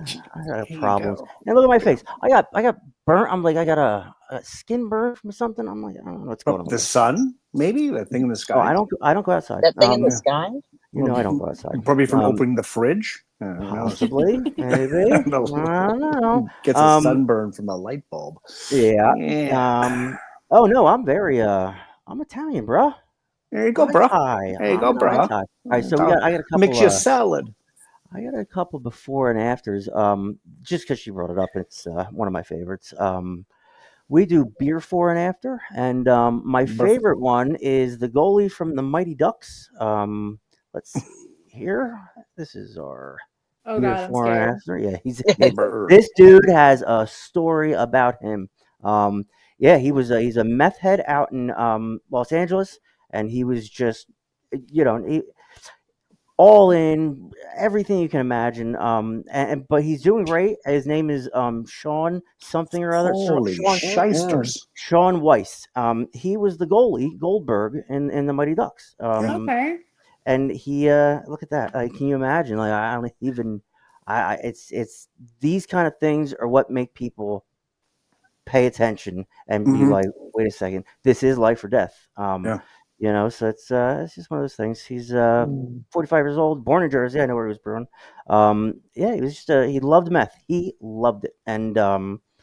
S4: There
S3: got
S4: you
S3: problems.
S4: go.
S3: And look at my face. I got burnt. I'm like, I got a skin burn from something. I'm like, I don't know what's going on.
S4: The
S3: with me.
S4: sun, maybe that thing in the sky.
S3: Oh, I don't go outside.
S9: That thing in the
S4: yeah.
S9: sky?
S3: You know I don't go outside.
S4: Probably from opening the fridge. Who knows?
S3: Possibly, maybe. I
S4: No.
S3: don't know.
S4: Gets a sunburn from a light bulb.
S3: Yeah.
S4: Yeah.
S3: Oh no, I'm very I'm Italian, bro.
S4: There you go, bro.
S3: Thai.
S4: There you go,
S3: I'm
S4: bro.
S3: not Thai. All right, so I got a couple.
S4: Mix you a salad.
S3: I got a couple before and afters. Just because she brought it up, it's one of my favorites. We do beer for and after, and my favorite one is the goalie from the Mighty Ducks. Let's see here. This is our
S8: Oh
S3: beer
S8: God, I'm
S3: for and
S8: scared.
S3: after. Yeah,
S4: Brr.
S3: this dude has a story about him. Yeah, he's a meth head out in Los Angeles, and he was just, all in everything you can imagine. But he's doing great. His name is Sean something or other.
S4: Holy shysters.
S3: Sean Weiss. He was the goalie Goldberg in the Mighty Ducks.
S8: Okay.
S3: And he look at that. Can you imagine? Like I don't even. It's these kind of things are what make people pay attention and be like, wait a second, this is life or death. So it's just one of those things. He's 45 years old, born in Jersey. I know where he was born. He was just he loved meth. He loved it, and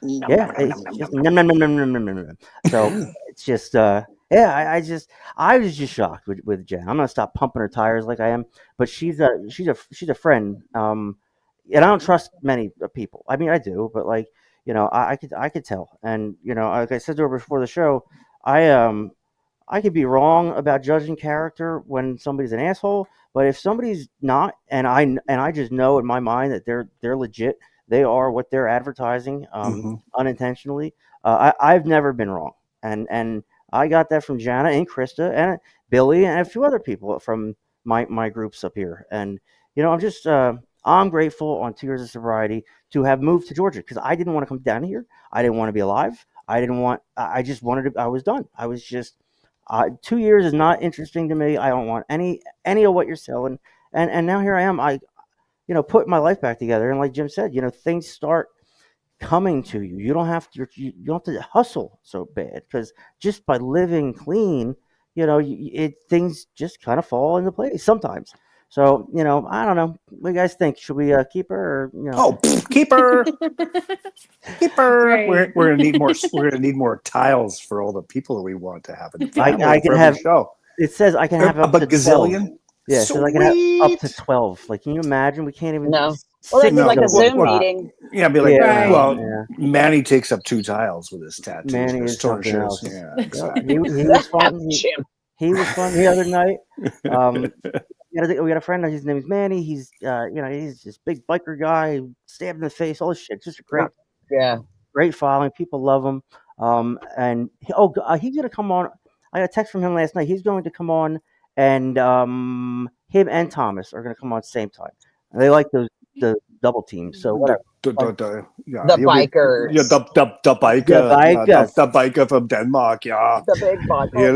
S3: it's just nom, nom, nom, nom, nom, nom, nom, nom. So it's just Yeah, I was just shocked with Jen. I'm gonna stop pumping her tires like I am, but she's a friend. And I don't trust many people. I mean, I do, but like, I could tell, and like I said to her before the show, I um I could be wrong about judging character when somebody's an asshole, but if somebody's not, and I just know in my mind that they're legit, they are what they're advertising,
S4: Hmm.
S3: unintentionally. I've never been wrong, and I got that from Jana and Krista and Billy and a few other people from my groups up here, and I'm grateful on 2 years of sobriety to have moved to Georgia because I didn't want to come down here. I didn't want to be alive. I didn't want. I just wanted to. I was done. I was just 2 years is not interesting to me. I don't want any of what you're selling. And now here I am. I put my life back together. And like Jim said, things start coming to you. You don't have to hustle so bad because just by living clean, things just kind of fall into place sometimes. So I don't know. What do you guys think? Should we keep her? Or,
S4: Oh, keep her. Keep her. We're,
S8: Right.
S4: we're gonna need more. We're gonna need more tiles for all the people that we want to have in the
S3: I
S4: family
S3: can
S4: for every
S3: have.
S4: show.
S3: It says I can have
S4: A
S3: up to 12.
S4: gazillion.
S3: Yeah, it says I can have up to
S4: Sweet.
S3: 12. Like, can you imagine? We can't even.
S9: No. Well, that'd be
S3: 6 is
S4: No,
S9: like
S3: gonna
S9: a
S3: be the
S9: Zoom
S4: well,
S3: top.
S9: meeting.
S4: yeah, be like,
S3: Yeah,
S8: Right.
S4: well,
S3: yeah.
S4: Manny takes up 2 tiles with his tattoos and
S3: Manny
S4: his
S3: is something
S4: tortures.
S3: else.
S4: Yeah,
S3: Yep. He
S4: exactly.
S3: he was fun.
S9: Jim.
S3: He was fun the other night. Um, we got a friend. His name is Manny. He's this big biker guy, stabbed in the face, all this shit. Just a
S9: Yeah.
S3: great following. People love him. He's gonna come on. I got a text from him last night. He's going to come on, and him and Thomas are gonna come on at the same time. And they like the double teams. So
S4: The,
S3: whatever. Like,
S4: yeah,
S9: The
S4: you'll be yeah,
S9: bikers.
S4: the
S3: the
S4: biker, yeah,
S3: bikers.
S4: the biker from Denmark, yeah,
S9: The big biker.
S4: yeah,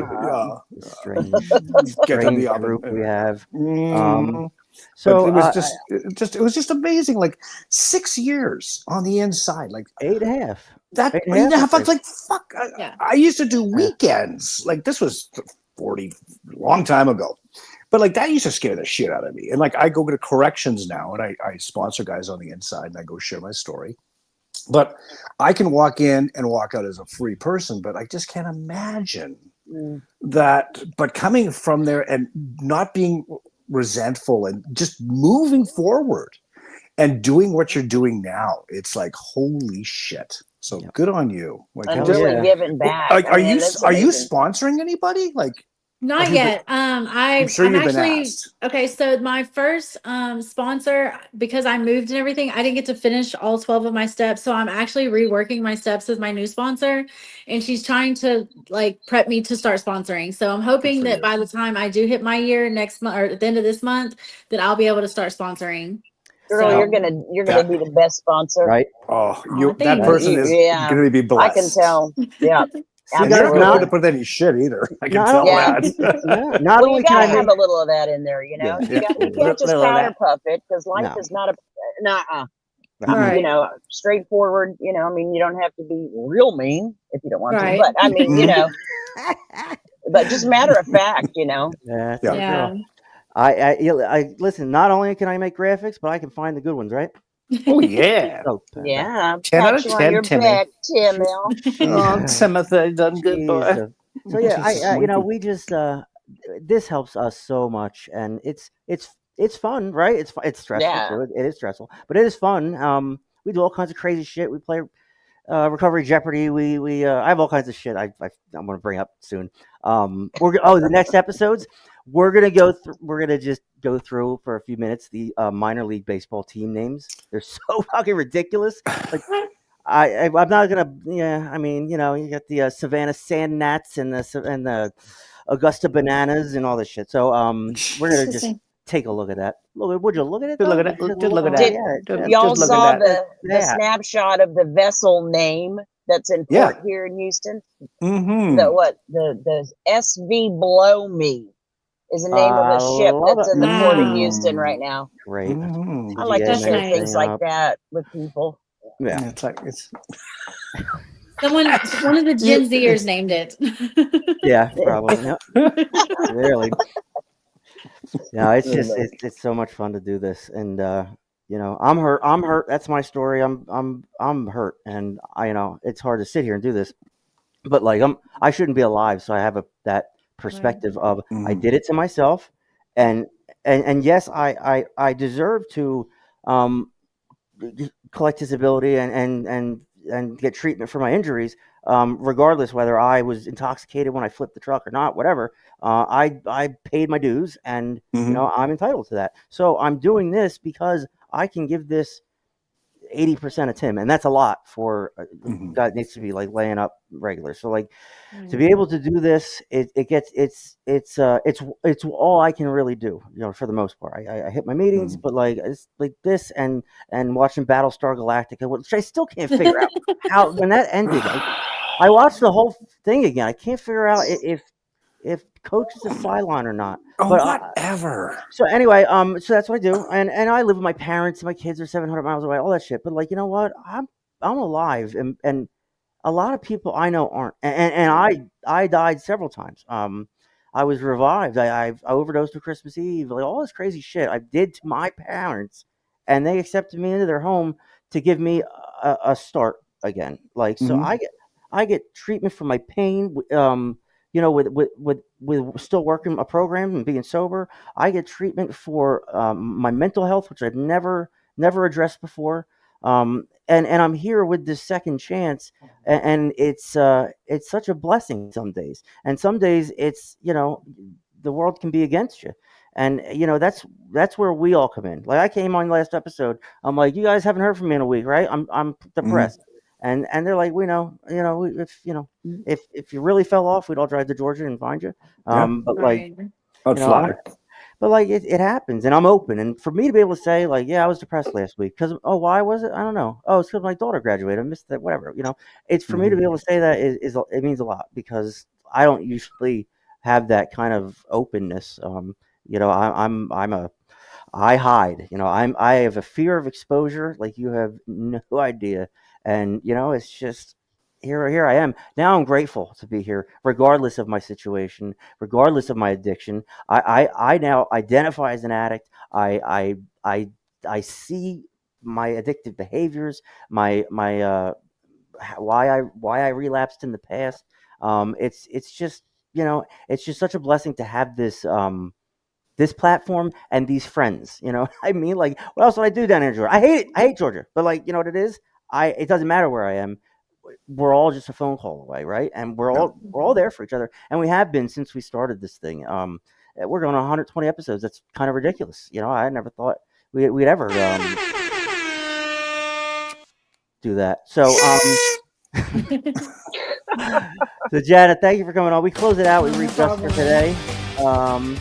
S4: get on the
S3: Strange
S4: oven.
S3: group we have. Um,
S4: Mhm. But
S3: so
S4: it was just amazing. Like 6 years on the inside, like
S3: eight and a half.
S4: that.
S3: Eight and a
S4: You
S3: half,
S4: know,
S3: I
S4: like,
S3: think.
S4: fuck.
S8: Yeah.
S4: I used to do
S3: Yeah.
S4: weekends. Like this was 40, long time ago. But like that used to scare the shit out of me. And like I go to corrections now, and I sponsor guys on the inside, and I go share my story. But I can walk in and walk out as a free person, but I just can't imagine
S9: Mm.
S4: that. But coming from there and not being resentful and just moving forward and doing what you're doing now, it's like holy shit. So
S3: Yep.
S4: good on you. Like,
S9: And
S3: Hell
S9: really
S3: yeah.
S9: giving back.
S4: are
S9: I mean,
S4: you
S9: that's
S4: are you
S9: amazing.
S4: sponsoring anybody? Like,
S8: Not
S4: have you been?
S8: yet.
S4: I'm sure
S8: I'm
S4: you've been
S8: actually
S4: asked.
S8: okay. So my first sponsor, because I moved and everything, I didn't get to finish all 12 of my steps. So I'm actually reworking my steps with my new sponsor, and she's trying to like prep me to start sponsoring. So I'm hoping
S4: for
S8: that
S4: you.
S8: by the time I do hit my year next month or at the end of this month, that I'll be able to start sponsoring.
S9: Girl,
S8: So
S9: you're gonna be the best sponsor.
S3: Right.
S4: Oh,
S8: oh,
S4: that
S8: thanks.
S4: person is
S9: Yeah,
S4: going to be
S9: I can
S4: blessed.
S9: tell. Yeah,
S3: See,
S4: And you're not going to
S9: absolutely.
S4: put up with any shit either. I can
S3: not
S4: tell
S3: only,
S9: Yeah.
S4: that.
S3: not
S9: Well, you
S3: only can I
S9: gotta have
S3: make
S9: a little of that in there, you know.
S3: yeah,
S9: You can't just
S4: Little of
S9: powder
S4: that.
S9: puff it because life
S3: no,
S9: is not a nah.
S3: Mm-mm.
S9: You know, straightforward. You know, I mean, you don't have to be real mean if you don't want to,
S8: Right.
S9: but I mean, you
S4: Mhm.
S9: know, but just matter of fact, you know.
S3: Yeah, that's
S4: Yeah.
S3: my
S8: Yeah.
S3: girl. I listen. Not only can I make graphics, but I can find the good ones, right?
S4: Oh yeah.
S3: So
S9: Yeah,
S4: 10 out
S9: pat
S4: of
S9: you on
S4: 10,
S9: your
S4: Timmy.
S9: back, Tim L.
S4: Oh,
S3: she's
S4: Timothy, done good
S3: she's
S4: boy.
S3: so yeah.
S4: She's a sweetie.
S3: We just this helps us so much, and it's fun, right? It's stressful
S9: Yeah,
S3: too. It is stressful, but it is fun. We do all kinds of crazy shit. We play Recovery Jeopardy. We I have all kinds of shit. I'm going to bring up soon. The next episodes we're gonna just go through for a few minutes the minor league baseball team names. They're so fucking ridiculous. Like I'm not gonna. Yeah, I mean, you got the Savannah Sand Gnats and the Augusta Bananas and all this shit. So we're gonna just
S8: Interesting.
S3: take a look at that. Would you look at it
S4: Just
S3: though?
S4: look at
S3: Just
S4: that.
S3: a
S4: Just look
S3: little,
S4: at that.
S9: did
S4: Just
S9: y'all
S4: look at
S9: saw
S4: that.
S9: the
S3: Yeah.
S9: snapshot of the vessel name that's in
S4: Yeah.
S9: port here in Houston?
S4: Mm-hmm.
S9: The SV Blow Me is the name of
S3: I
S9: a ship
S3: love
S9: that's
S3: it.
S9: in the port of
S8: Wow.
S9: Houston right now.
S3: Great.
S4: Mm-hmm.
S9: I
S3: Did you
S9: like to
S3: guys
S8: That's
S3: make
S9: share
S3: this
S9: things
S8: nice.
S3: thing
S9: like
S3: up?
S9: that with people.
S3: Yeah.
S4: It's like it's
S8: One of the
S4: you.
S8: Gen Zers named it.
S3: Yeah, probably. Yep. Really. Yeah, it's just it's so much fun to do this, and I'm hurt. I'm hurt. That's my story. I'm hurt, and it's hard to sit here and do this. but like I shouldn't be alive, so I have that perspective of I did it to myself, and and yes, I deserve to um collect disability and get treatment for my injuries, regardless whether I was intoxicated when I flipped the truck or not, whatever. I paid my dues, and
S4: Mhm.
S3: I'm entitled to that. So I'm doing this because I can give this 80% of Tim, and that's a lot for a
S4: Mhm.
S3: guy that needs to be like laying up regular. So like to be able to do this, it gets it's all I can really do, for the most part. I hit my meetings,
S4: Mhm.
S3: but like it's like this and watching Battlestar Galactica, which I still can't figure out how when that ended. I watched the whole thing again. I can't figure out if Coach is a Cylon or not.
S4: Oh,
S3: But
S4: whatever.
S3: so anyway, so that's what I do, and I live with my parents, and my kids are 700 miles away, all that shit. But like, you know what? I'm alive, and a lot of people I know aren't, and I died several times. I was revived. I overdosed on Christmas Eve. Like all this crazy shit I did to my parents, and they accepted me into their home to give me a start again. Like so,
S4: Mhm.
S3: I get treatment for my pain. With still working a program and being sober, I get treatment for my mental health, which I've never addressed before. And I'm here with this second chance, and it's such a blessing some days, and some days it's the world can be against you, and that's where we all come in. Like I came on last episode, I'm like, you guys haven't heard from me in a week, right? I'm
S4: Mhm.
S3: depressed, and they're like, we know, if you really fell off, we'd all drive to Georgia and find you.
S4: Yeah,
S3: But like,
S8: Right.
S4: I'd
S3: I
S4: fly.
S3: but like it happens, and I'm open. And for me to be able to say like, yeah, I was depressed last week because why was it? I don't know. Oh, it's because my daughter graduated. I missed that. Whatever. It's for me to
S4: Mhm.
S3: be able to say that it means a lot because I don't usually have that kind of openness. I'm a I hide. I have a fear of exposure like you have no idea. And it's just here I am. Now I'm grateful to be here, regardless of my situation, regardless of my addiction. I now identify as an addict. I see my addictive behaviors, my why I relapsed in the past. It's just it's just such a blessing to have this platform and these friends. I mean, like, what else would I do down in Georgia? I hate it. I hate Georgia. But like, you know what it is? It doesn't matter where I am. We're all just a phone call away, right? And we're
S4: Yeah.
S3: all there for each other, and we have been since we started this thing. We're going on 120 episodes. That's kind of ridiculous. I never thought we'd ever do that. So Jana, thank you for coming on. We close it out. We
S8: No
S3: read just for
S8: problem.
S3: today. Um,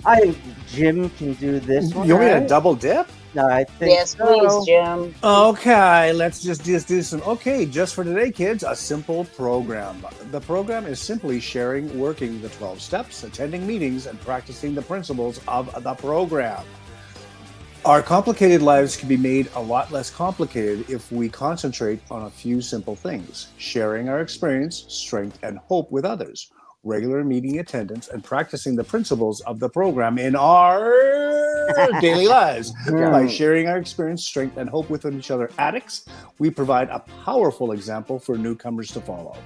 S3: I think Jim can do this one,
S4: You want me to
S3: right?
S4: double dip?
S3: I think
S9: Yes, please,
S3: so.
S9: Jim.
S4: Okay, let's just do some. Okay, just for today, kids, a simple program. The program is simply sharing, working the 12 steps, attending meetings, and practicing the principles of the program. Our complicated lives can be made a lot less complicated if we concentrate on a few simple things: sharing our experience, strength, and hope with others, regular meeting attendance, and practicing the principles of the program in our daily lives.
S3: Good job.
S4: By sharing our experience, strength, and hope with each other addicts, we provide a powerful example for newcomers to follow.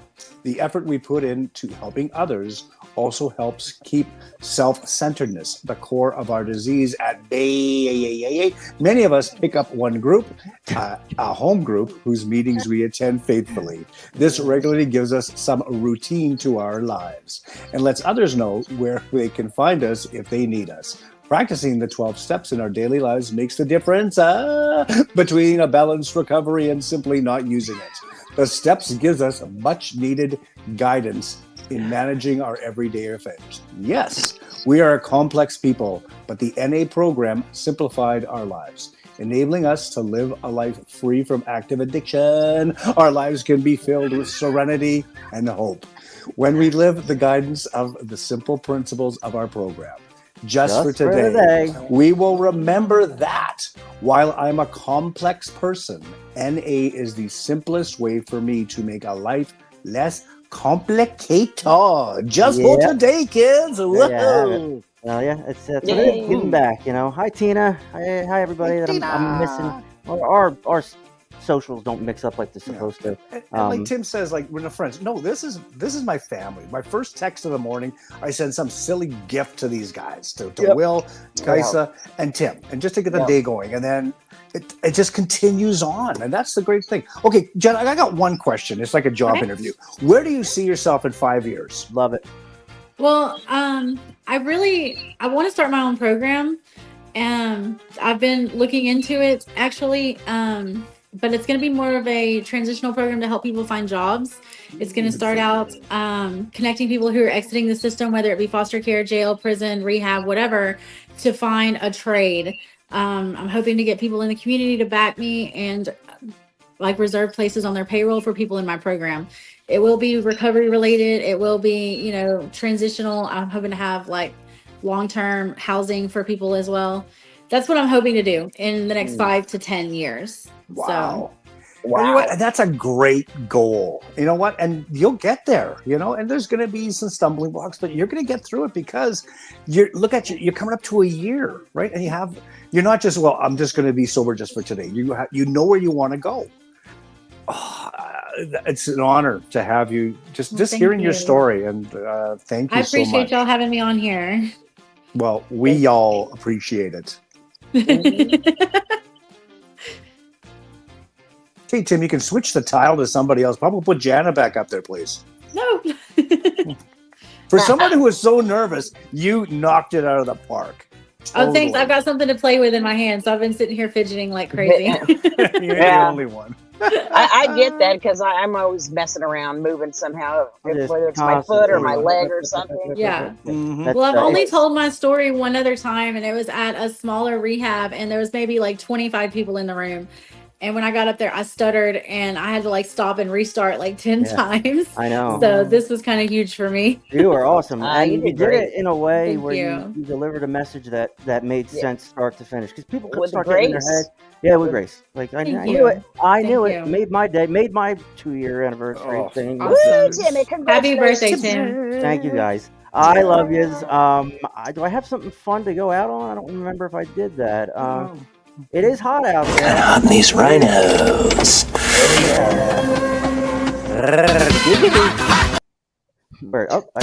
S4: The effort we put into helping others also helps keep self-centeredness, the core of our disease, at bay. Many of us pick up one group, a home group, whose meetings we attend faithfully. This regularly gives us some routine to our lives and lets others know where they can find us if they need us. Practicing the 12 steps in our daily lives makes the difference between a balanced recovery and simply not using it. The steps gives us much needed guidance in managing our everyday affairs. Yes, we are a complex people, but the NA program simplified our lives, enabling us to live a life free from active addiction. Our lives can be filled with serenity and hope when we live the guidance of the simple principles of our program. Just for today, we will remember that while I'm a complex person, NA is the simplest way for me to make a life less complicated. Just for
S3: Yeah.
S4: today, kids.
S3: There you have it.
S4: Whoa.
S3: Well, yeah, that's what it
S9: Yay.
S3: is. Giving back. Hi Tina. Hi everybody that I'm missing. Our socials don't mix up like they're supposed to.
S4: And like Tim says, like we're not friends. No, this is my family. My first text of the morning, I send some silly gift to these guys, to Will, Kaisa, and Tim, and just to get the day going. And then it just continues on, and that's the great thing. Okay, Jen, I got one question. It's like a job interview. Where do you see yourself in 5 years?
S3: Love it.
S8: Well, I want to start my own program. I've been looking into it actually, but it's going to be more of a transitional program to help people find jobs. It's going to start out connecting people who are exiting the system, whether it be foster care, jail, prison, rehab, whatever, to find a trade. I'm hoping to get people in the community to back me and like reserve places on their payroll for people in my program. It will be recovery related. It will be, transitional. I'm hoping to have like long-term housing for people as well. That's what I'm hoping to do in the next 5 to 10 years.
S4: Wow. You know what? That's a great goal. You know what? And you'll get there, and there's going to be some stumbling blocks, but you're going to get through it because you're coming up to a year, right? And you're not just, well, I'm just going to be sober just for today. You know where you want to go. Oh, it's an honor to have you. Just hearing your story, and thank you so much.
S8: I appreciate y'all having me on here.
S4: Well, we all appreciate it. Okay, Tim, you can switch the tile to somebody else. Probably put Jana back up there, please.
S8: No.
S4: For someone who was so nervous, you knocked it out of the park.
S8: Oh, thanks. I've got something to play with in my hand, so I've been sitting here fidgeting like crazy.
S4: You're the only one.
S9: I get that because I'm always messing around, moving somehow, whether it's my foot or my leg or something.
S8: Yeah. Well, I've only told my story one other time, and it was at a smaller rehab, and there was maybe like 25 people in the room. And when I got up there, I stuttered, and I had to like stop and restart like 10 times.
S3: I know.
S8: So this was kind of huge for me.
S3: You are awesome. And
S9: you
S3: you
S9: did
S3: did
S9: great.
S3: it in a way
S8: Thank
S3: where
S8: you.
S3: you delivered a message that made sense start to finish. Because people
S9: With
S3: start getting in their
S9: grace.
S3: head. Yeah, with grace. Like I
S8: Thank
S3: knew
S8: you.
S3: it. I knew
S8: Thank
S3: it.
S8: you.
S3: Made my day. Made my 2-year anniversary thing.
S8: Awesome.
S9: Timmy,
S8: Happy
S9: congratulations.
S8: birthday, Tim.
S3: Thank you guys. I love yous. Do I have something fun to go out on? I don't remember if I did that. It is hot out there.
S2: On these rhinos.
S3: Bird. Oh, I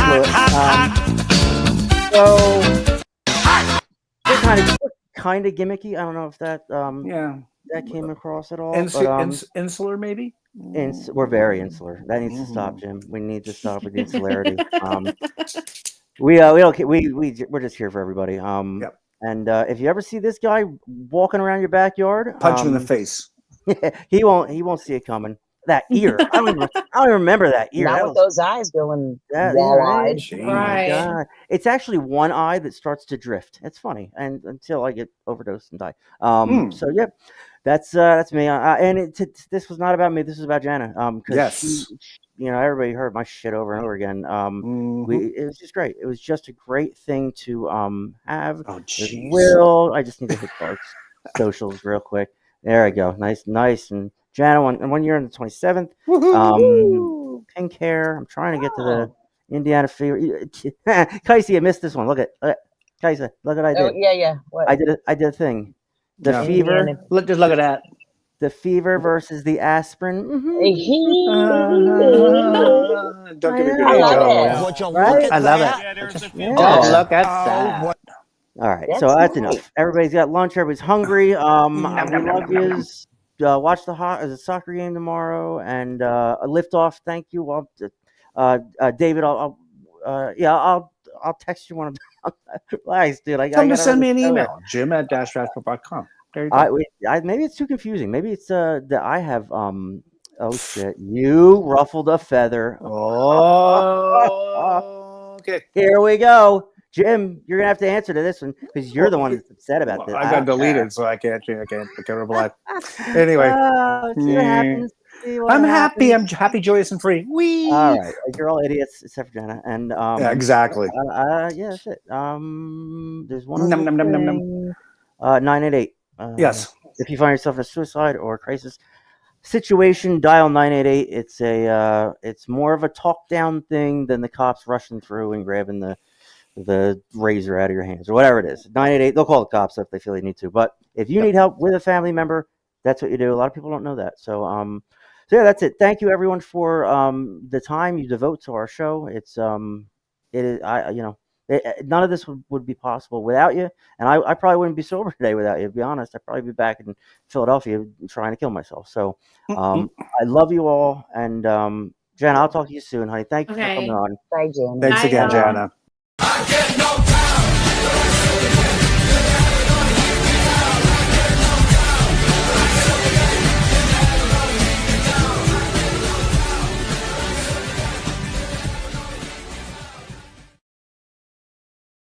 S3: blew it. So we're kind of gimmicky. I don't know if that that came across at all.
S4: Insular, maybe.
S3: We're very insular. That needs to stop, Jim. We need to stop with the insularity. We're just here for everybody.
S4: Yep.
S3: And if you ever see this guy walking around your backyard,
S4: Punch him in the face.
S3: he won't see it coming. That ear, I don't even remember that ear.
S9: Not
S3: That
S9: with
S3: was-
S9: those eyes going
S3: that-
S9: wall-eyed.
S3: Oh my
S8: Right.
S3: God. It's actually one eye that starts to drift. It's funny, and until I get overdosed and die. So yeah, that's me. And this was not about me. This was about Jana.
S4: Yes.
S3: Everybody heard my shit over and over again. It was just great. It was just a great thing to have.
S4: Oh,
S3: There's
S4: jeez.
S3: Will, I just need to hit Clark's socials real quick. There we go. Nice. And Jana, one year on the 27th. Pink hair. I'm trying to get to the Indiana Fever. Kaisa, you missed this one. Look at Kaisa. Look what I did.
S9: Oh, yeah. What?
S3: I did a thing. The
S4: Yeah.
S3: fever.
S4: Look at that.
S3: The fever versus the aspirin.
S4: Don't give me
S3: I
S4: good
S9: love
S4: job.
S3: Right?
S4: I love it.
S3: Yeah.
S4: Look at that.
S3: All right,
S9: That's
S3: so that's
S9: nice.
S3: enough. Everybody's got lunch. Everybody's hungry. We love yous. Watch the soccer game tomorrow and a liftoff. Thank you. David, I'll text you one of them. Relax, dude.
S4: Tell him to send me an email. Jim@dashrascal.com. There you go.
S3: Maybe it's too confusing. Maybe it's that I have oh shit, you ruffled a feather.
S4: Oh, okay.
S3: Here we go. Jim, you're gonna have to answer to this one because you're the one that's upset about this.
S4: I got deleted, so I can't reply. Anyway,
S3: See what happens. See what
S4: I'm happy.
S3: happens.
S4: I'm happy, joyous, and free. Whee!
S3: All right, you're all idiots except for Jana. And
S4: Yeah, exactly.
S3: yeah, that's it. There's one
S4: Num,
S3: other
S4: num, num, num, num.
S3: thing. 988.
S4: Yes.
S3: If you find yourself in a suicide or crisis situation, dial 988. It's more of a talk down thing than the cops rushing through and grabbing the
S10: the razor out of your hands or whatever it is. 988. They'll call the cops if they feel they need to. But if you need help with a family member, that's what you do. A lot of people don't know that. So so yeah, that's it. Thank you everyone for the time you devote to our show. It's it is none of this would be possible without you, and I probably wouldn't be sober today without you. To be honest, I'd probably be back in Philadelphia trying to kill myself. So I love you all, and Jana, I'll talk to you soon, honey. Thank you for coming
S8: Okay.
S10: on.
S9: Bye, Jana.
S4: Thanks
S8: Bye,
S4: again,
S8: y'all.
S4: Jana.
S7: I get no